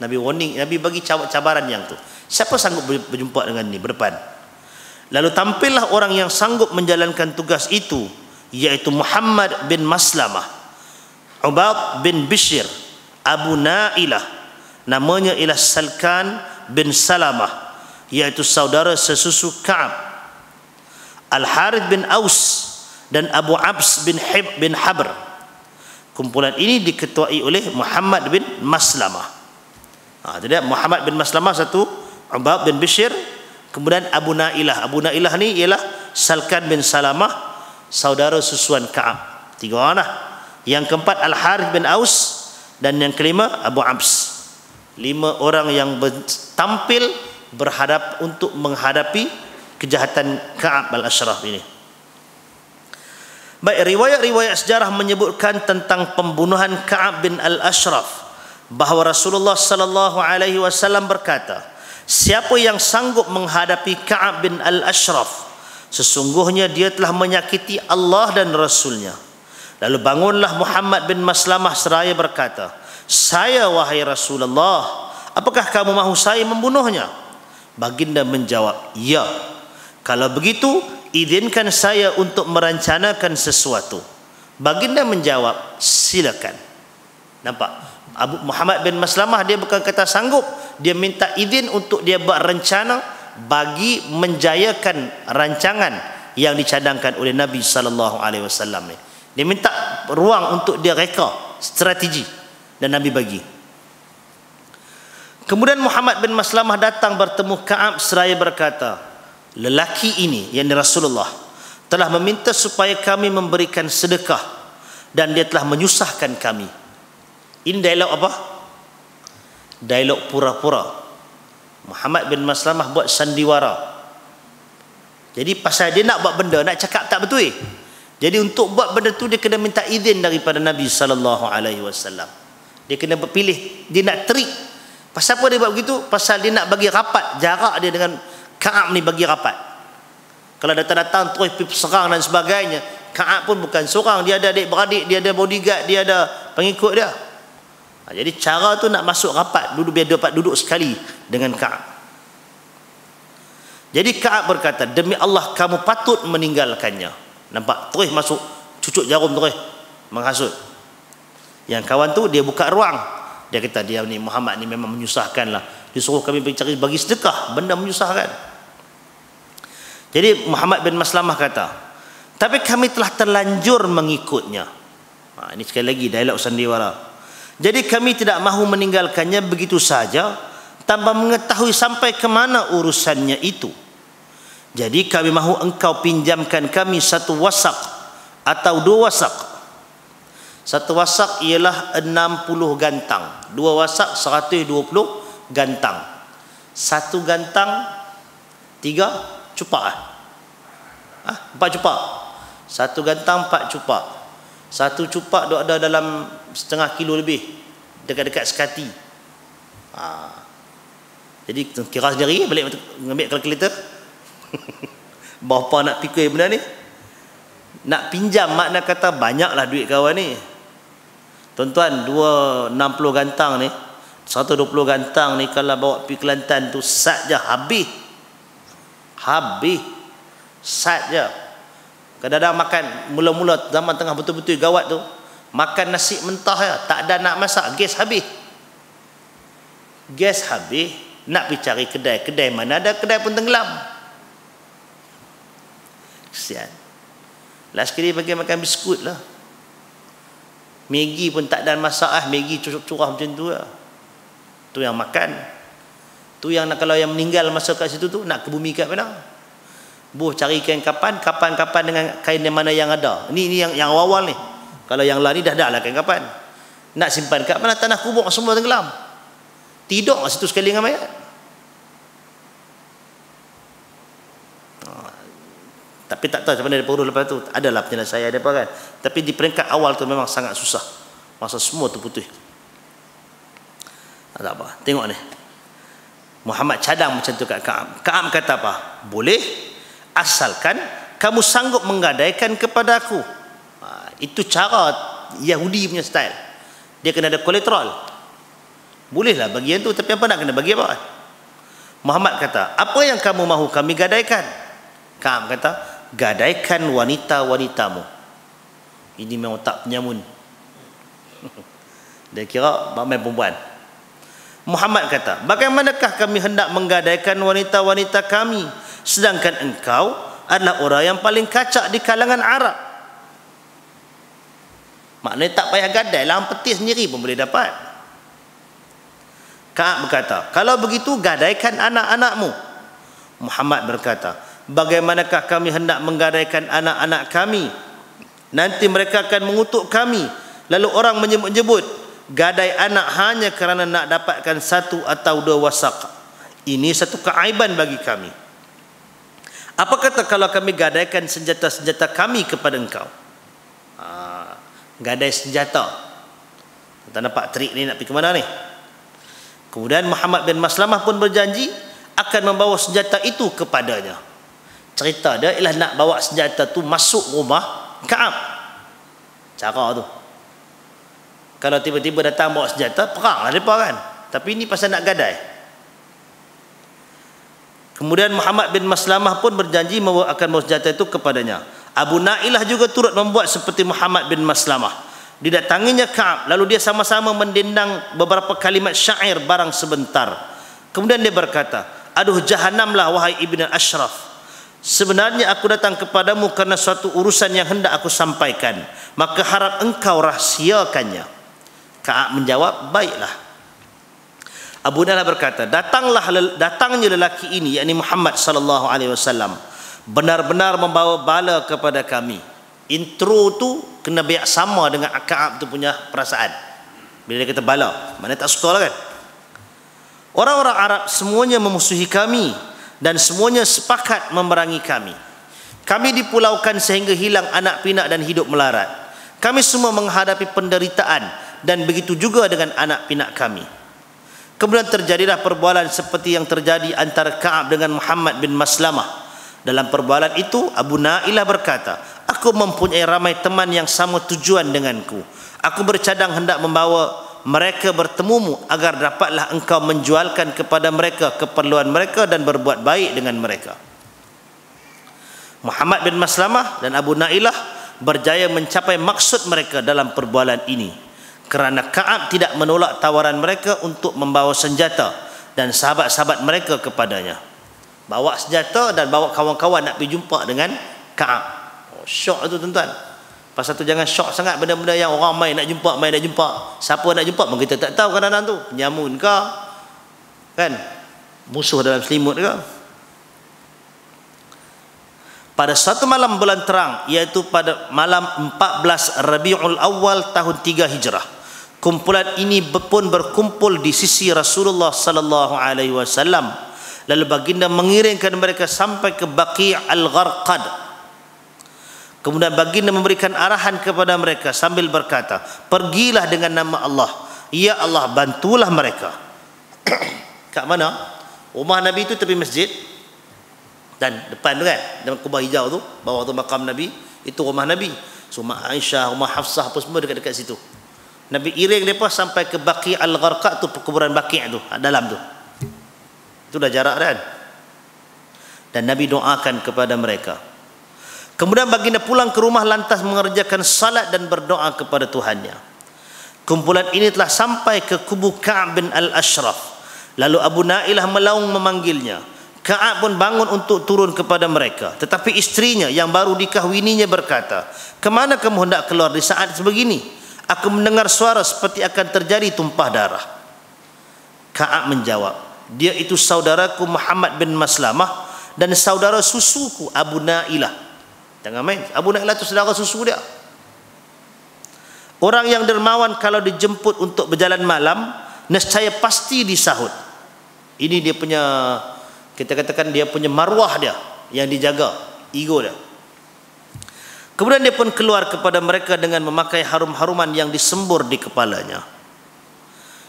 Nabi warning, Nabi bagi cabaran yang tu. Siapa sanggup berjumpa dengan ni berdepan? Lalu tampillah orang yang sanggup menjalankan tugas itu, yaitu Muhammad bin Maslamah, Ubad bin Bishr, Abu Nailah, namanya ialah Salkan bin Salamah, yaitu saudara sesusu Ka'ab, Al-Harith bin Aus dan Abu Abs bin Habr. Kumpulan ini diketuai oleh Muhammad bin Maslamah. Jadi Muhammad bin Maslamah satu, Ubad bin Bishr, kemudian Abu Nailah. Abu Nailah ni ialah Salkan bin Salamah, saudara susuan Ka'ab. Tiga orang lah. Yang keempat Al-Harith bin Aus, dan yang kelima Abu Abs. 5 orang yang tampil berhadap untuk menghadapi kejahatan Ka'ab Al-Ashraf ini. Baik, riwayat-riwayat sejarah menyebutkan tentang pembunuhan Ka'ab bin Al-Ashraf, bahawa Rasulullah sallallahu alaihi wasallam berkata, siapa yang sanggup menghadapi Ka'ab bin Al-Ashraf, sesungguhnya dia telah menyakiti Allah dan Rasulnya. Lalu bangunlah Muhammad bin Maslamah seraya berkata, saya wahai Rasulullah, apakah kamu mahu saya membunuhnya? Baginda menjawab, ya. Kalau begitu, izinkan saya untuk merancanakan sesuatu. Baginda menjawab, silakan. Nampak? Muhammad bin Maslamah dia bukan kata sanggup, dia minta izin untuk dia buat rencana bagi menjayakan rancangan yang dicadangkan oleh Nabi sallallahu alaihi wasallam ni. Dia minta ruang untuk dia reka strategi dan Nabi bagi. Kemudian Muhammad bin Maslamah datang bertemu Ka'ab seraya berkata, lelaki ini yang Rasulullah telah meminta supaya kami memberikan sedekah dan dia telah menyusahkan kami. Ini dialog apa? Dialog pura-pura. Muhammad bin Maslamah buat sandiwara. Jadi pasal dia nak buat benda, nak cakap tak betul. Jadi untuk buat benda tu dia kena minta izin daripada Nabi sallallahu alaihi wasallam. Dia kena berpilih, dia nak trik. Pasal apa dia buat begitu? Pasal dia nak bagi rapat jarak dia dengan Ka'ab ni, bagi rapat. Kalau datang-datang terus pergi serang dan sebagainya, Ka'ab pun bukan seorang, dia ada adik-beradik, dia ada bodyguard, dia ada pengikut dia. Jadi cara tu nak masuk rapat, biar dapat duduk sekali dengan Ka'ab. Jadi Ka'ab berkata, demi Allah kamu patut meninggalkannya. Nampak? Terus masuk, cucuk jarum terus menghasut. Yang kawan tu dia buka ruang. Dia kata, dia ni Muhammad ni memang menyusahkan lah. Disuruh kami cari bagi sedekah, benda menyusahkan. Jadi Muhammad bin Maslamah kata, tapi kami telah terlanjur mengikutnya. Ini sekali lagi dialog sandiwara. Jadi kami tidak mahu meninggalkannya begitu saja tanpa mengetahui sampai ke mana urusannya itu. Jadi kami mahu engkau pinjamkan kami 1 wasak atau 2 wasak. 1 wasak ialah 60 gantang. 2 wasak 120 gantang. 1 gantang 3 cupak 4 cupak. 1 gantang 4 cupak. 1 cupak ada dalam setengah kilo lebih, dekat-dekat sekati. Jadi kira sendiri, balik ambil kalkulator. Berapa nak fikir benda ni? Nak pinjam makna kata banyaklah duit kawan ni. Tuan-tuan, 60 gantang ni, 120 gantang ni kalau bawa pergi Kelantan tu sat je habis. Sat je. Kadang-kadang makan mula-mula zaman tengah betul-betul gawat tu, makan nasi mentah ya, tak ada nak masak, gas habis. Nak pergi cari kedai mana ada, kedai pun tenggelam. Kesian. Last kali bagi makan biskut lah. Maggi pun tak ada masak Maggi curah macam tu lah. Tu yang makan. Tu yang nak, kalau yang meninggal masa kat situ tu nak ke bumi kat mana? Cari kain kapan dengan kain yang mana yang ada. Ini yang awal ni. Kalau yang lain ni dah lah kain kapan. Nak simpan kat mana? Tanah kubur semua tenggelam. Tidur kat situ sekali dengan mayat. Tapi tak tahu macam mana dia urus lepas tu. Adalah penyelesaian dia kan. Tapi di peringkat awal tu memang sangat susah. Masa semua tu putih. Tak apa. Tengok ni. Muhammad cadang macam tu kat Ka'ab. Ka'ab kata apa? Boleh, asalkan kamu sanggup menggadaikan kepada aku. Itu cara Yahudi punya style. Dia kena ada kolateral. Bolehlah bagian tu, tapi apa nak kena bagi apa? Muhammad kata, apa yang kamu mahu kami gadaikan? Ka'ab kata, gadaikan wanita-wanitamu. Ini memang tak penyamun. Dia kira main perempuan. Muhammad kata, bagaimanakah kami hendak menggadaikan wanita-wanita kami, sedangkan engkau adalah orang yang paling kacak di kalangan Arab. Maknanya tak payah gadai lah, peti sendiri pun boleh dapat. Ka'ab berkata, kalau begitu gadaikan anak-anakmu. Muhammad berkata, bagaimanakah kami hendak menggadaikan anak-anak kami? Nanti mereka akan mengutuk kami. Lalu orang menyebut-nyebut, gadai anak hanya kerana nak dapatkan 1 atau 2 wasak. Ini satu keaiban bagi kami. Apa kata kalau kami gadaikan senjata-senjata kami kepada engkau? Gadai senjata. Kita nampak trik ni nak pergi ke mana ni? Kemudian Muhammad bin Maslamah pun berjanji akan membawa senjata itu kepadanya. Cerita dia ialah nak bawa senjata tu masuk rumah Ka'ab. Cara tu. Kalau tiba-tiba datang bawa senjata, perang lah mereka kan. Tapi ini pasal nak gadai. Kemudian Muhammad bin Maslamah pun berjanji akan bawa senjata itu kepadanya. Abu Na'ilah juga turut membuat seperti Muhammad bin Maslamah. Didatanginya Ka'ab, lalu dia sama-sama mendendang beberapa kalimat syair barang sebentar. Kemudian dia berkata, aduh jahanamlah wahai Ibn Ashraf. Sebenarnya aku datang kepadamu karena suatu urusan yang hendak aku sampaikan. Maka harap engkau rahsiakannya. Ka'ab menjawab, baiklah. Abu Na'ilah berkata, datangnya lelaki ini, yakni Muhammad sallallahu alaihi wasallam, benar-benar membawa bala kepada kami. Intro tu kena biak sama dengan Ka'ab tu punya perasaan. Bila dia kata bala, maknanya tak suka lah kan. Orang-orang Arab semuanya memusuhi kami dan semuanya sepakat memerangi kami. Kami dipulaukan sehingga hilang anak pinak dan hidup melarat. Kami semua menghadapi penderitaan dan begitu juga dengan anak pinak kami. Kemudian terjadilah perbualan seperti yang terjadi antara Ka'ab dengan Muhammad bin Maslamah. Dalam perbualan itu Abu Na'ilah berkata, Aku mempunyai ramai teman yang sama tujuan denganku. Aku bercadang hendak membawa mereka bertemumu agar dapatlah engkau menjualkan kepada mereka keperluan mereka dan berbuat baik dengan mereka. Muhammad bin Maslamah dan Abu Nailah berjaya mencapai maksud mereka dalam perbualan ini kerana Ka'ab tidak menolak tawaran mereka untuk membawa senjata dan sahabat-sahabat mereka kepadanya. Bawa senjata dan bawa kawan-kawan nak pergi jumpa dengan Ka'ab. Oh, syok tu tuan-tuan. Pasal tu jangan syok sangat benda-benda yang orang main nak jumpa. Siapa nak jumpa pun kita tak tahu kadang-kadang tu. Penyamun ke? Kan? Musuh dalam selimut ke? Pada suatu malam bulan terang, iaitu pada malam 14 Rabiul Awal tahun 3 Hijrah, kumpulan ini pun berkumpul di sisi Rasulullah sallallahu alaihi wasallam. Lalu baginda mengiringkan mereka sampai ke Baqi' al-Gharqad. Kemudian baginda memberikan arahan kepada mereka sambil berkata, pergilah dengan nama Allah. Ya Allah, bantulah mereka. Kat mana? Rumah Nabi itu tepi masjid. Dan depan tu kan, dalam kubah hijau tu, bawah tu makam Nabi, itu rumah Nabi. So, rumah Aisyah, rumah Hafsah, apa semua dekat-dekat situ. Nabi iring mereka sampai ke Baqi' al-Gharqad tu, perkuburan Baqi' tu, dalam tu. Itu dah jarak kan. Dan Nabi doakan kepada mereka. Kemudian baginda pulang ke rumah lantas mengerjakan salat dan berdoa kepada Tuhannya. Kumpulan ini telah sampai ke kubu Ka'ab bin al-Ashraf. Lalu Abu Nailah melaung memanggilnya. Ka'ab pun bangun untuk turun kepada mereka. Tetapi istrinya yang baru dikahwininya berkata, kemana kamu hendak keluar di saat sebegini? Aku mendengar suara seperti akan terjadi tumpah darah. Ka'ab menjawab, dia itu saudaraku Muhammad bin Maslamah dan saudara susuku Abu Nailah. Jangan main, Abu Nailah itu saudara susu dia. Orang yang dermawan kalau dijemput untuk berjalan malam, nescaya pasti disahut. Ini dia punya, kita katakan dia punya marwah dia yang dijaga, ego dia. Kemudian dia pun keluar kepada mereka dengan memakai harum-haruman yang disembur di kepalanya.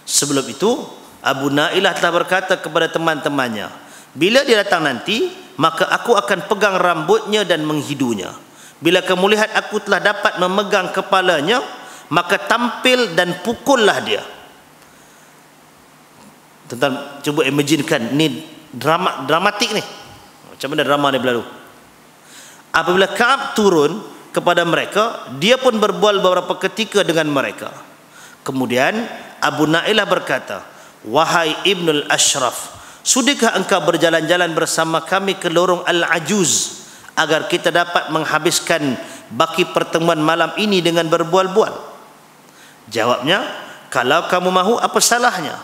Sebelum itu Abu Nailah telah berkata kepada teman-temannya, bila dia datang nanti, maka aku akan pegang rambutnya dan menghidunya. Bila kamu lihat aku telah dapat memegang kepalanya, maka tampil dan pukullah dia. Tentang cuba imaginekan, ni dramatik ni. Macam mana drama ni berlalu? Apabila Ka'ab turun kepada mereka, dia pun berbual beberapa ketika dengan mereka. Kemudian Abu Nailah berkata, wahai Ibnul Ashraf, sudahkah engkau berjalan-jalan bersama kami ke lorong Al-Ajuz agar kita dapat menghabiskan baki pertemuan malam ini dengan berbual-bual? Jawabnya, kalau kamu mahu, apa salahnya?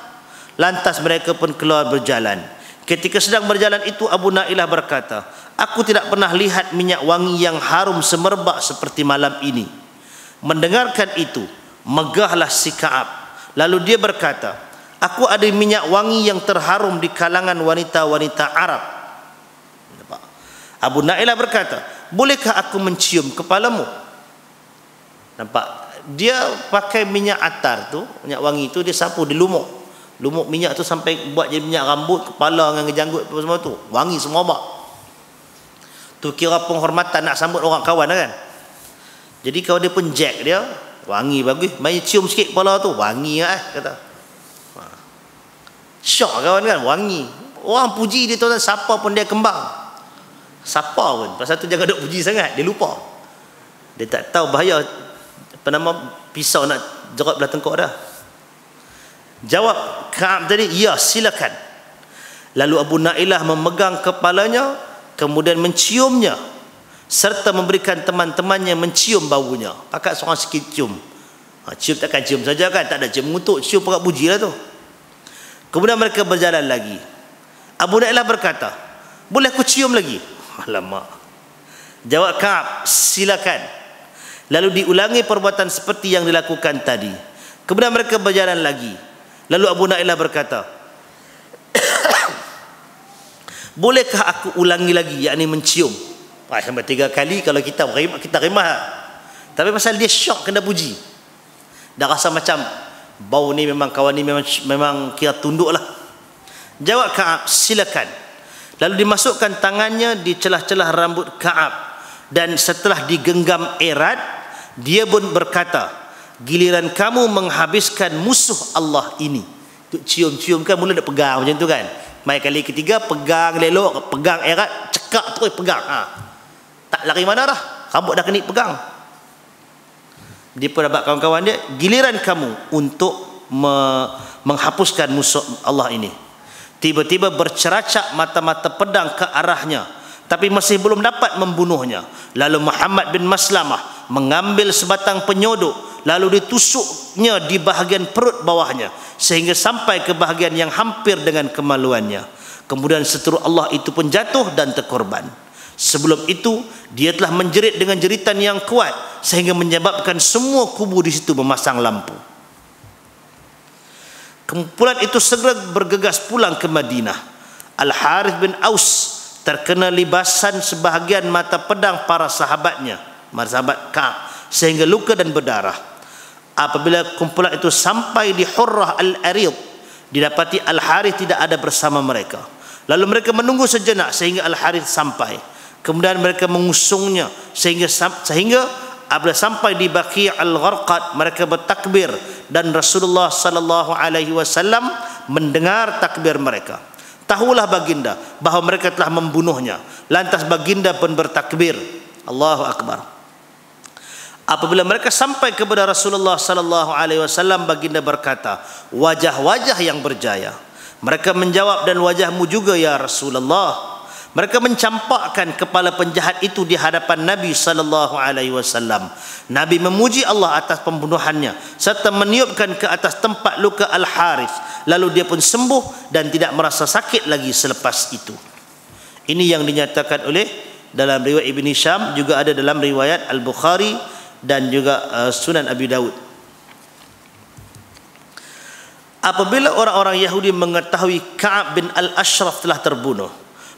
Lantas mereka pun keluar berjalan. Ketika sedang berjalan itu, Abu Nailah berkata, aku tidak pernah lihat minyak wangi yang harum semerbak seperti malam ini. Mendengarkan itu, megahlah si Ka'ab. Lalu dia berkata, aku ada minyak wangi yang terharum di kalangan wanita-wanita Arab. Abu Nailah berkata, bolehkah aku mencium kepalamu? Nampak? Dia pakai minyak atar tu, minyak wangi tu, dia sapu, dia lumuk. Lumuk minyak tu sampai buat jadi minyak rambut, kepala dengan janggut apa semua tu. Wangi semua bak. Tu kira penghormatan nak sambut orang kawan kan. Jadi kalau dia pun jack dia, wangi bagus. Main cium sikit kepala tu, wangi lah kata. Syok kawan kan, wangi. Orang puji dia tu, siapa pun dia kembang. Siapa pun. Pasal tu jangan duk puji sangat, dia lupa. Dia tak tahu bahaya apa nama pisau nak jerat belah tengkok dah. Jawab Ka'ab tadi, ya silakan. Lalu Abu Nailah memegang kepalanya, kemudian menciumnya serta memberikan teman-temannya mencium baunya. Pakat seorang sikit cium. Cium takkan cium saja kan, tak ada cium mengutuk, cium perak puji lah tu. Kemudian mereka berjalan lagi. Abu Nailah berkata, boleh aku cium lagi? Alamak. Jawab Ka'ab, silakan. Lalu diulangi perbuatan seperti yang dilakukan tadi. Kemudian mereka berjalan lagi. Lalu Abu Nailah berkata, bolehkah aku ulangi lagi, yakni mencium? Sampai 3 kali kalau kita rimah. Tapi pasal dia syok kena puji, dah rasa macam bau ni memang kawan ni memang kira tunduk lah. Jawab Ka'ab, silakan. Lalu dimasukkan tangannya di celah-celah rambut Ka'ab dan setelah digenggam erat, dia pun berkata, giliran kamu menghabiskan musuh Allah ini. Cium-cium kan, mula nak pegang macam tu kan. Mai kali ketiga pegang lelok, pegang erat, cekak terus pegang. Tak lari mana dah, rambut dah kena pegang. Dia pun dapat kawan-kawan dia, giliran kamu untuk menghapuskan musuh Allah ini. Tiba-tiba berceracak mata-mata pedang ke arahnya, tapi masih belum dapat membunuhnya. Lalu Muhammad bin Maslamah mengambil sebatang penyodok, lalu ditusuknya di bahagian perut bawahnya sehingga sampai ke bahagian yang hampir dengan kemaluannya. Kemudian seteru Allah itu pun jatuh dan terkorban. Sebelum itu dia telah menjerit dengan jeritan yang kuat sehingga menyebabkan semua kubu di situ memasang lampu. Kumpulan itu segera bergegas pulang ke Madinah. Al-Harith bin Aus terkena libasan sebahagian mata pedang para sahabatnya, sahabat Ka'ab, sehingga luka dan berdarah. Apabila kumpulan itu sampai di Hurrah Al-Arid, didapati Al-Harith tidak ada bersama mereka. Lalu mereka menunggu sejenak sehingga Al-Harith sampai. Kemudian mereka mengusungnya sehingga apabila sampai di Baqi' Al-Gharqad, mereka bertakbir dan Rasulullah sallallahu alaihi wasallam mendengar takbir mereka. Tahulah baginda bahawa mereka telah membunuhnya. Lantas baginda pun bertakbir, Allahu Akbar. Apabila mereka sampai kepada Rasulullah sallallahu alaihi wasallam, baginda berkata, wajah-wajah yang berjaya. Mereka menjawab, dan wajahmu juga ya Rasulullah. Mereka mencampakkan kepala penjahat itu di hadapan Nabi sallallahu alaihi wasallam. Nabi memuji Allah atas pembunuhannya serta meniupkan ke atas tempat luka Al-Harith. Lalu dia pun sembuh dan tidak merasa sakit lagi selepas itu. Ini yang dinyatakan oleh dalam riwayat Ibn Hisham, juga ada dalam riwayat Al-Bukhari dan juga Sunan Abi Dawud. Apabila orang-orang Yahudi mengetahui Ka'ab bin Al-Ashraf telah terbunuh,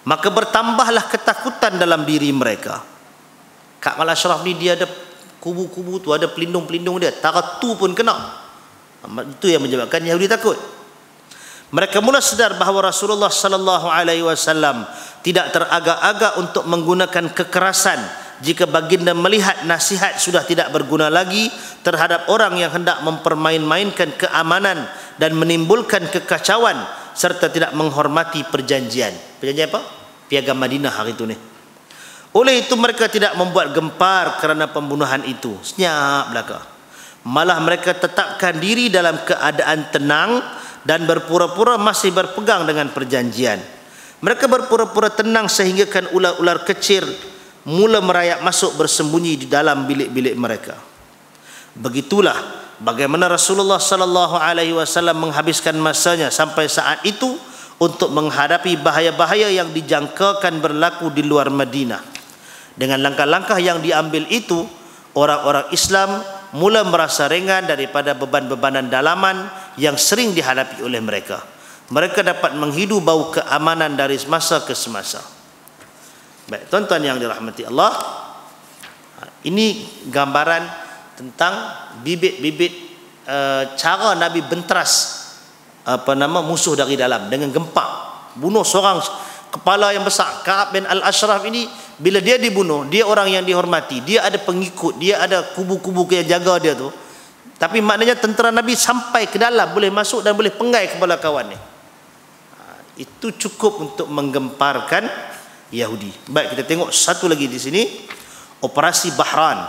maka bertambahlah ketakutan dalam diri mereka. Ka'ab Al-Ashraf ni dia ada kubu-kubu tu, ada pelindung-pelindung dia, taratu pun kena. Itu yang menyebabkan Yahudi takut. Mereka mula sedar bahawa Rasulullah sallallahu alaihi wasallam tidak teragak-agak untuk menggunakan kekerasan jika baginda melihat nasihat sudah tidak berguna lagi terhadap orang yang hendak mempermain-mainkan keamanan dan menimbulkan kekacauan serta tidak menghormati perjanjian. Perjanjian apa? Piagam Madinah hari itu ni. Oleh itu mereka tidak membuat gempar kerana pembunuhan itu. Senyap belaka. Malah mereka tetapkan diri dalam keadaan tenang dan berpura-pura masih berpegang dengan perjanjian. Mereka berpura-pura tenang sehingga kan ular-ular kecil mula merayap masuk bersembunyi di dalam bilik-bilik mereka. Begitulah bagaimana Rasulullah sallallahu alaihi wasallam menghabiskan masanya sampai saat itu untuk menghadapi bahaya-bahaya yang dijangkakan berlaku di luar Madinah. Dengan langkah-langkah yang diambil itu, orang-orang Islam mula merasa ringan daripada beban-bebanan dalaman yang sering dihadapi oleh mereka. Mereka dapat menghidu bau keamanan dari semasa ke semasa. Baik, tuan-tuan yang dirahmati Allah, ini gambaran tentang bibit-bibit cara Nabi benteras musuh dari dalam dengan gempak. Bunuh seorang kepala yang besar. Ka'ab bin Al-Ashraf ini, bila dia dibunuh, dia orang yang dihormati, dia ada pengikut, dia ada kubu-kubu yang jaga dia tu. Tapi maknanya tentera Nabi sampai ke dalam, boleh masuk dan boleh penggai kepala kawan ni. Itu cukup untuk menggemparkan Yahudi. Baik, kita tengok satu lagi di sini, Operasi Bahran.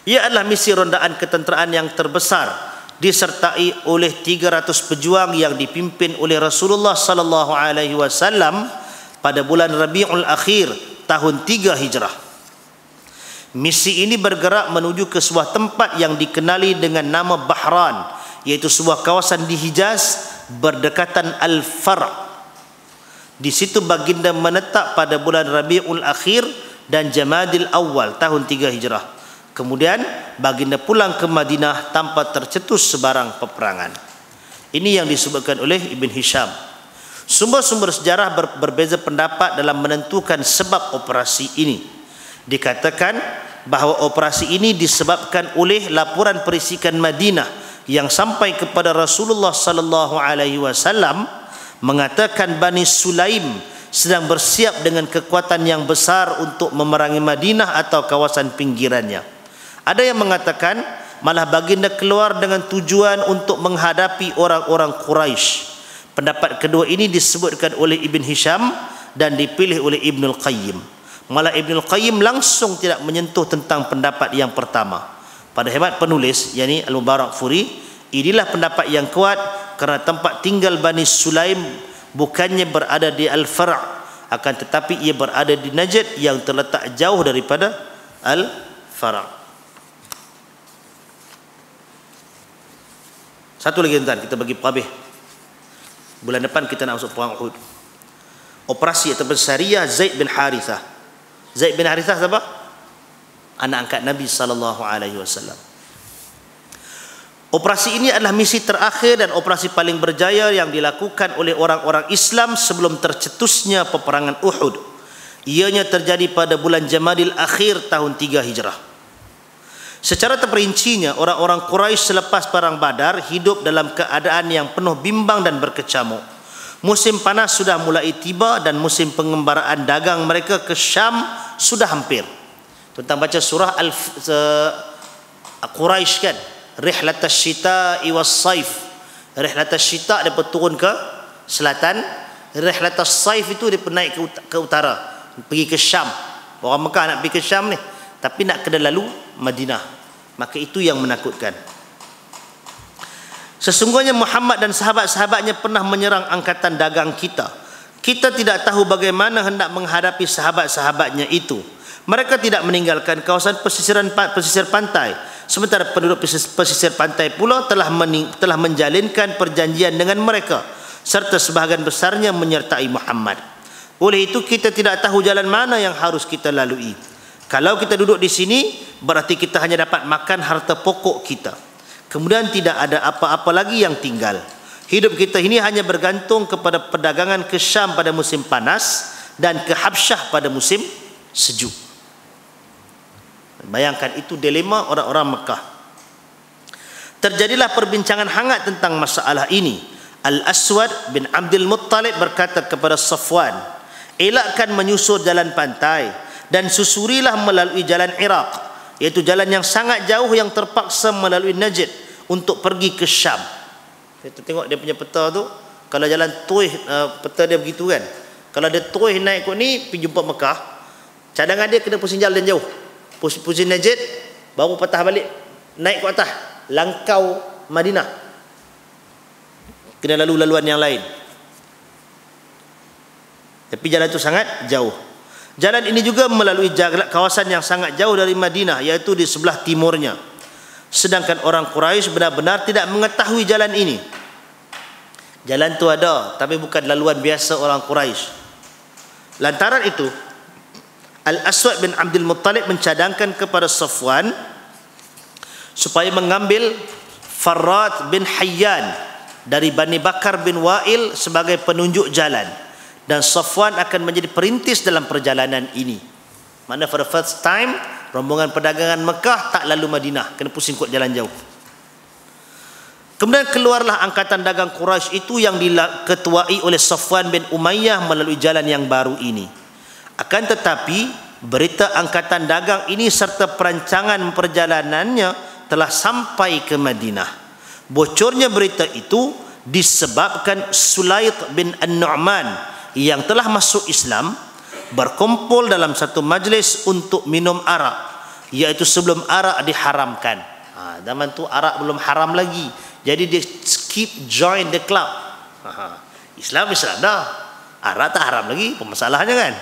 Ia adalah misi rondaan ketenteraan yang terbesar, disertai oleh 300 pejuang yang dipimpin oleh Rasulullah sallallahu alaihi wasallam pada bulan Rabiul Akhir tahun 3 Hijrah. Misi ini bergerak menuju ke sebuah tempat yang dikenali dengan nama Bahran, iaitu sebuah kawasan di Hijaz berdekatan Al-Far'. Di situ baginda menetap pada bulan Rabiul Akhir dan Jamadil Awal tahun 3 Hijrah. Kemudian baginda pulang ke Madinah tanpa tercetus sebarang peperangan. Ini yang disebutkan oleh Ibn Hisham. Sumber-sumber sejarah berbeza pendapat dalam menentukan sebab operasi ini. Dikatakan bahawa operasi ini disebabkan oleh laporan perisikan Madinah yang sampai kepada Rasulullah sallallahu alaihi wasallam mengatakan Bani Sulaim sedang bersiap dengan kekuatan yang besar untuk memerangi Madinah atau kawasan pinggirannya. Ada yang mengatakan malah baginda keluar dengan tujuan untuk menghadapi orang-orang Quraisy. Pendapat kedua ini disebutkan oleh Ibn Hisham dan dipilih oleh Ibnul Qayyim. Malah Ibnul Qayyim langsung tidak menyentuh tentang pendapat yang pertama. Pada hemat penulis, yakni Al-Mubarakfuri, inilah pendapat yang kuat kerana tempat tinggal Bani Sulaim bukannya berada di Al-Far', akan tetapi ia berada di Najd yang terletak jauh daripada Al-Far'. Satu lagi tuan, kita bagi pabih. Bulan depan kita nak masuk perang Uhud. Operasi ataupun syariah Zaid bin Harithah. Zaid bin Harithah siapa? Anak angkat Nabi SAW. Operasi ini adalah misi terakhir dan operasi paling berjaya yang dilakukan oleh orang-orang Islam sebelum tercetusnya peperangan Uhud. Ianya terjadi pada bulan Jamadil Akhir tahun 3 Hijrah. Secara terperincinya, orang-orang Quraisy selepas perang Badar hidup dalam keadaan yang penuh bimbang dan berkecamuk. Musim panas sudah mulai tiba dan musim pengembaraan dagang mereka ke Syam sudah hampir. Tentang baca surah Quraisy kan, Rihlatas Syita'i was-Saif. Rihlatas Syita' dia turun ke selatan, Rihlatas Saif itu dia naik ke utara, pergi ke Syam. Orang Mekah nak pergi ke Syam ni, tapi nak kena lalu Madinah. Maka itu yang menakutkan. Sesungguhnya Muhammad dan sahabat-sahabatnya pernah menyerang angkatan dagang kita. Kita tidak tahu bagaimana hendak menghadapi sahabat-sahabatnya itu. Mereka tidak meninggalkan kawasan pesisir pantai, sementara penduduk pesisir pantai pula telah menjalinkan perjanjian dengan mereka, serta sebahagian besarnya menyertai Muhammad. Oleh itu kita tidak tahu jalan mana yang harus kita lalui. Kalau kita duduk di sini, berarti kita hanya dapat makan harta pokok kita. Kemudian tidak ada apa-apa lagi yang tinggal. Hidup kita ini hanya bergantung kepada perdagangan ke Syam pada musim panas dan ke Habsyah pada musim sejuk. Bayangkan itu dilema orang-orang Mekah. Terjadilah perbincangan hangat tentang masalah ini. Al-Aswad bin Abdul Muttalib berkata kepada Safwan, elakkan menyusur jalan pantai dan susurilah melalui jalan Iraq, iaitu jalan yang sangat jauh yang terpaksa melalui Najd untuk pergi ke Syam. Kita tengok dia punya peta tu, kalau jalan tuih, peta dia begitu kan. Kalau dia tuih naik kot ni pergi jumpa Mekah, cadangan dia kena pusing jalan jauh, pusing Najd, baru patah balik naik ke atas, langkau Madinah, kena lalu laluan yang lain. Tapi jalan itu sangat jauh. Jalan ini juga melalui kawasan yang sangat jauh dari Madinah, iaitu di sebelah timurnya. Sedangkan orang Quraisy benar-benar tidak mengetahui jalan ini. Jalan itu ada, tapi bukan laluan biasa orang Quraisy. Lantaran itu, Al-Aswad bin Abdul Muttalib mencadangkan kepada Safwan supaya mengambil Farrat bin Hayyan dari Bani Bakar bin Wa'il sebagai penunjuk jalan, dan Safwan akan menjadi perintis dalam perjalanan ini. Mana for the first time rombongan perdagangan Mekah tak lalu Madinah, kena pusing kot jalan jauh. Kemudian keluarlah angkatan dagang Quraisy itu yang diketuai oleh Safwan bin Umayyah melalui jalan yang baru ini. Akan tetapi berita angkatan dagang ini serta perancangan perjalanannya telah sampai ke Madinah. Bocornya berita itu disebabkan Sulaid bin An-Nu'man yang telah masuk Islam berkumpul dalam satu majlis untuk minum arak, iaitu sebelum arak diharamkan. Zaman tu arak belum haram lagi, jadi dia skip join the club. Islam dah, arak tak haram lagi, pemasalahnya kan.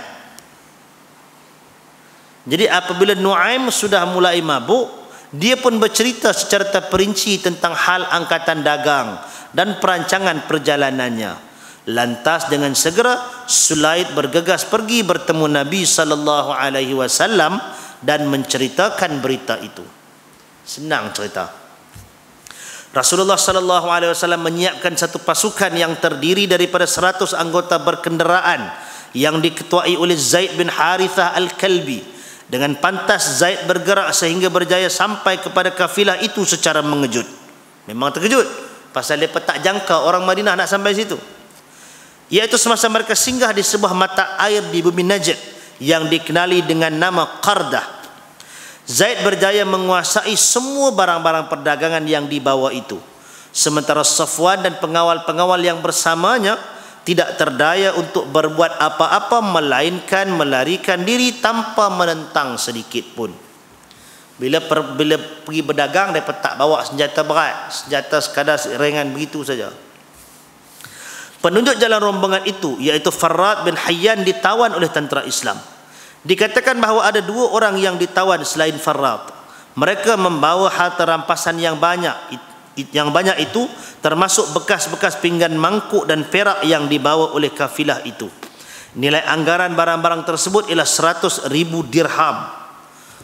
Jadi apabila Nuaim sudah mulai mabuk, dia pun bercerita secara terperinci tentang hal angkatan dagang dan perancangan perjalanannya. Lantas dengan segera Sulaid bergegas pergi bertemu Nabi SAW dan menceritakan berita itu. Senang cerita. Rasulullah SAW menyiapkan satu pasukan yang terdiri daripada 100 anggota berkenderaan yang diketuai oleh Zaid bin Harithah Al-Kalbi. Dengan pantas Zaid bergerak sehingga berjaya sampai kepada kafilah itu secara mengejut. Memang terkejut, pasal mereka tak jangka orang Madinah nak sampai situ. yaitu semasa mereka singgah di sebuah mata air di bumi Najd yang dikenali dengan nama Qardah. Zaid berjaya menguasai semua barang-barang perdagangan yang dibawa itu, sementara Safwan dan pengawal-pengawal yang bersamanya tidak terdaya untuk berbuat apa-apa melainkan melarikan diri tanpa menentang sedikit pun. Bila pergi berdagang, mereka tak bawa senjata berat, senjata sekadar ringan begitu saja. Penunjuk jalan rombongan itu, iaitu Farrad bin Hayyan, ditawan oleh tentera Islam. Dikatakan bahawa ada 2 orang yang ditawan selain Farrad. Mereka membawa harta rampasan yang banyak. Yang banyak itu termasuk bekas-bekas pinggan mangkuk dan perak yang dibawa oleh kafilah itu. Nilai anggaran barang-barang tersebut ialah 100,000 dirham.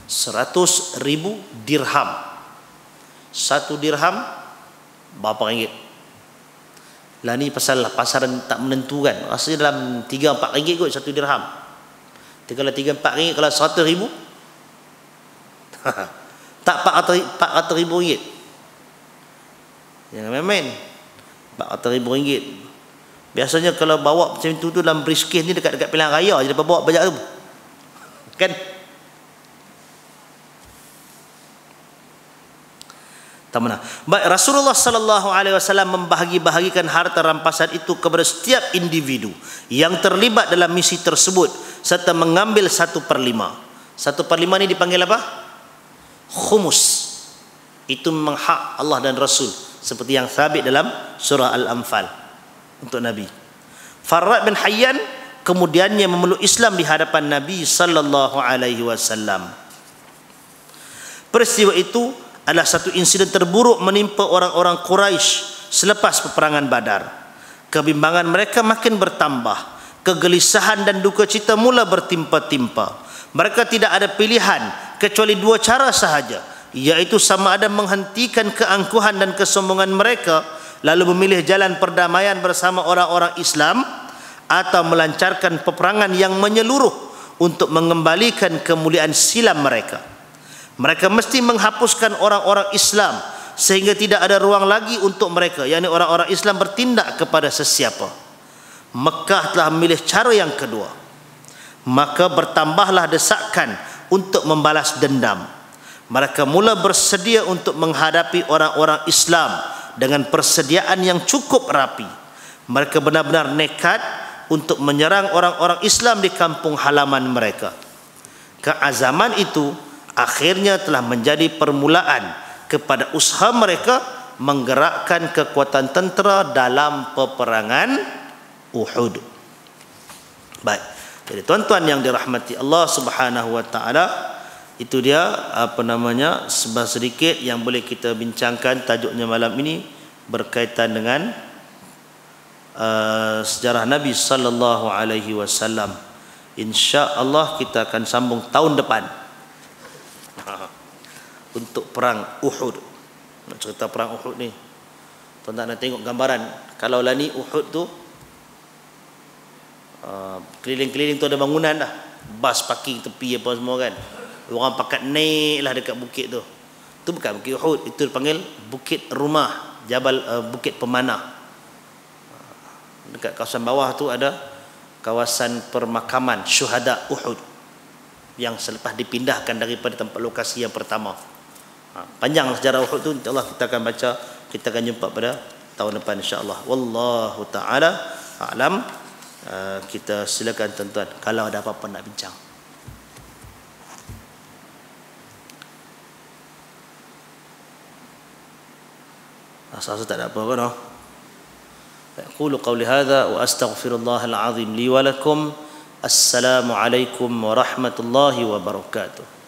100,000 dirham. 1 dirham berapa ringgit? Lah ni pasal pasaran tak menentu kan. Rasanya dalam 3-4 ringgit kot 1 dirham. Kalau 3-4 ringgit, kalau 100,000 tak 400,000 ringgit. Jangan main-main. 400,000 ringgit. Biasanya kalau bawa macam itu tu dalam briefcase ni dekat pilihan raya je, dapat bawa banyak tu. Kan? Tak mana. Baik, Rasulullah sallallahu alaihi wasallam membahagi-bahagikan harta rampasan itu kepada setiap individu yang terlibat dalam misi tersebut serta mengambil 1/5. 1/5 ni dipanggil apa? Khumus. Itu memang hak Allah dan Rasul, seperti yang sabit dalam surah Al-Anfal untuk Nabi. Farrad bin Hayyan kemudiannya memeluk Islam di hadapan Nabi sallallahu alaihi wasallam. Peristiwa itu adalah satu insiden terburuk menimpa orang-orang Quraisy selepas peperangan Badar. Kebimbangan mereka makin bertambah, kegelisahan dan duka cita mula bertimpa-timpa. Mereka tidak ada pilihan kecuali 2 cara sahaja, yaitu sama ada menghentikan keangkuhan dan kesombongan mereka lalu memilih jalan perdamaian bersama orang-orang Islam, atau melancarkan peperangan yang menyeluruh untuk mengembalikan kemuliaan silam mereka. Mereka mesti menghapuskan orang-orang Islam sehingga tidak ada ruang lagi untuk mereka, yakni orang-orang Islam bertindak kepada sesiapa. Mekah telah memilih cara yang kedua. Maka bertambahlah desakan untuk membalas dendam. Mereka mula bersedia untuk menghadapi orang-orang Islam dengan persediaan yang cukup rapi. Mereka benar-benar nekat untuk menyerang orang-orang Islam di kampung halaman mereka. Keazaman itu akhirnya telah menjadi permulaan kepada usaha mereka menggerakkan kekuatan tentera dalam peperangan Uhud. Baik. Jadi tuan-tuan yang dirahmati Allah Subhanahu wa taala, itu dia sedikit yang boleh kita bincangkan. Tajuknya malam ini berkaitan dengan sejarah Nabi sallallahu alaihi wasallam. Insya-Allah kita akan sambung tahun depan untuk perang Uhud. Nak cerita perang Uhud ni, tuan-tuan nak tengok gambaran. Kalau lah ni Uhud tu keliling-keliling tu ada bangunan dah, bas parking tepi apa semua kan. Orang pakat naik lah dekat bukit tu. Tu bukan bukit Uhud, itu dipanggil Bukit Rumah, Bukit Pemanah. Dekat kawasan bawah tu ada kawasan permakaman syuhada Uhud yang selepas dipindahkan daripada tempat lokasi yang pertama. Panjang sejarah Uhud tu, insya-Allah kita akan baca, kita akan jumpa pada tahun depan insya-Allah. Wallahu taala a'lam. Kita silakan tuan-tuan kalau ada apa-apa nak bincang. Asal tak ada apa kan? Aqulu qawli hadza wa astaghfirullahal azim li wa lakum. Assalamu alaikum warahmatullahi wabarakatuh.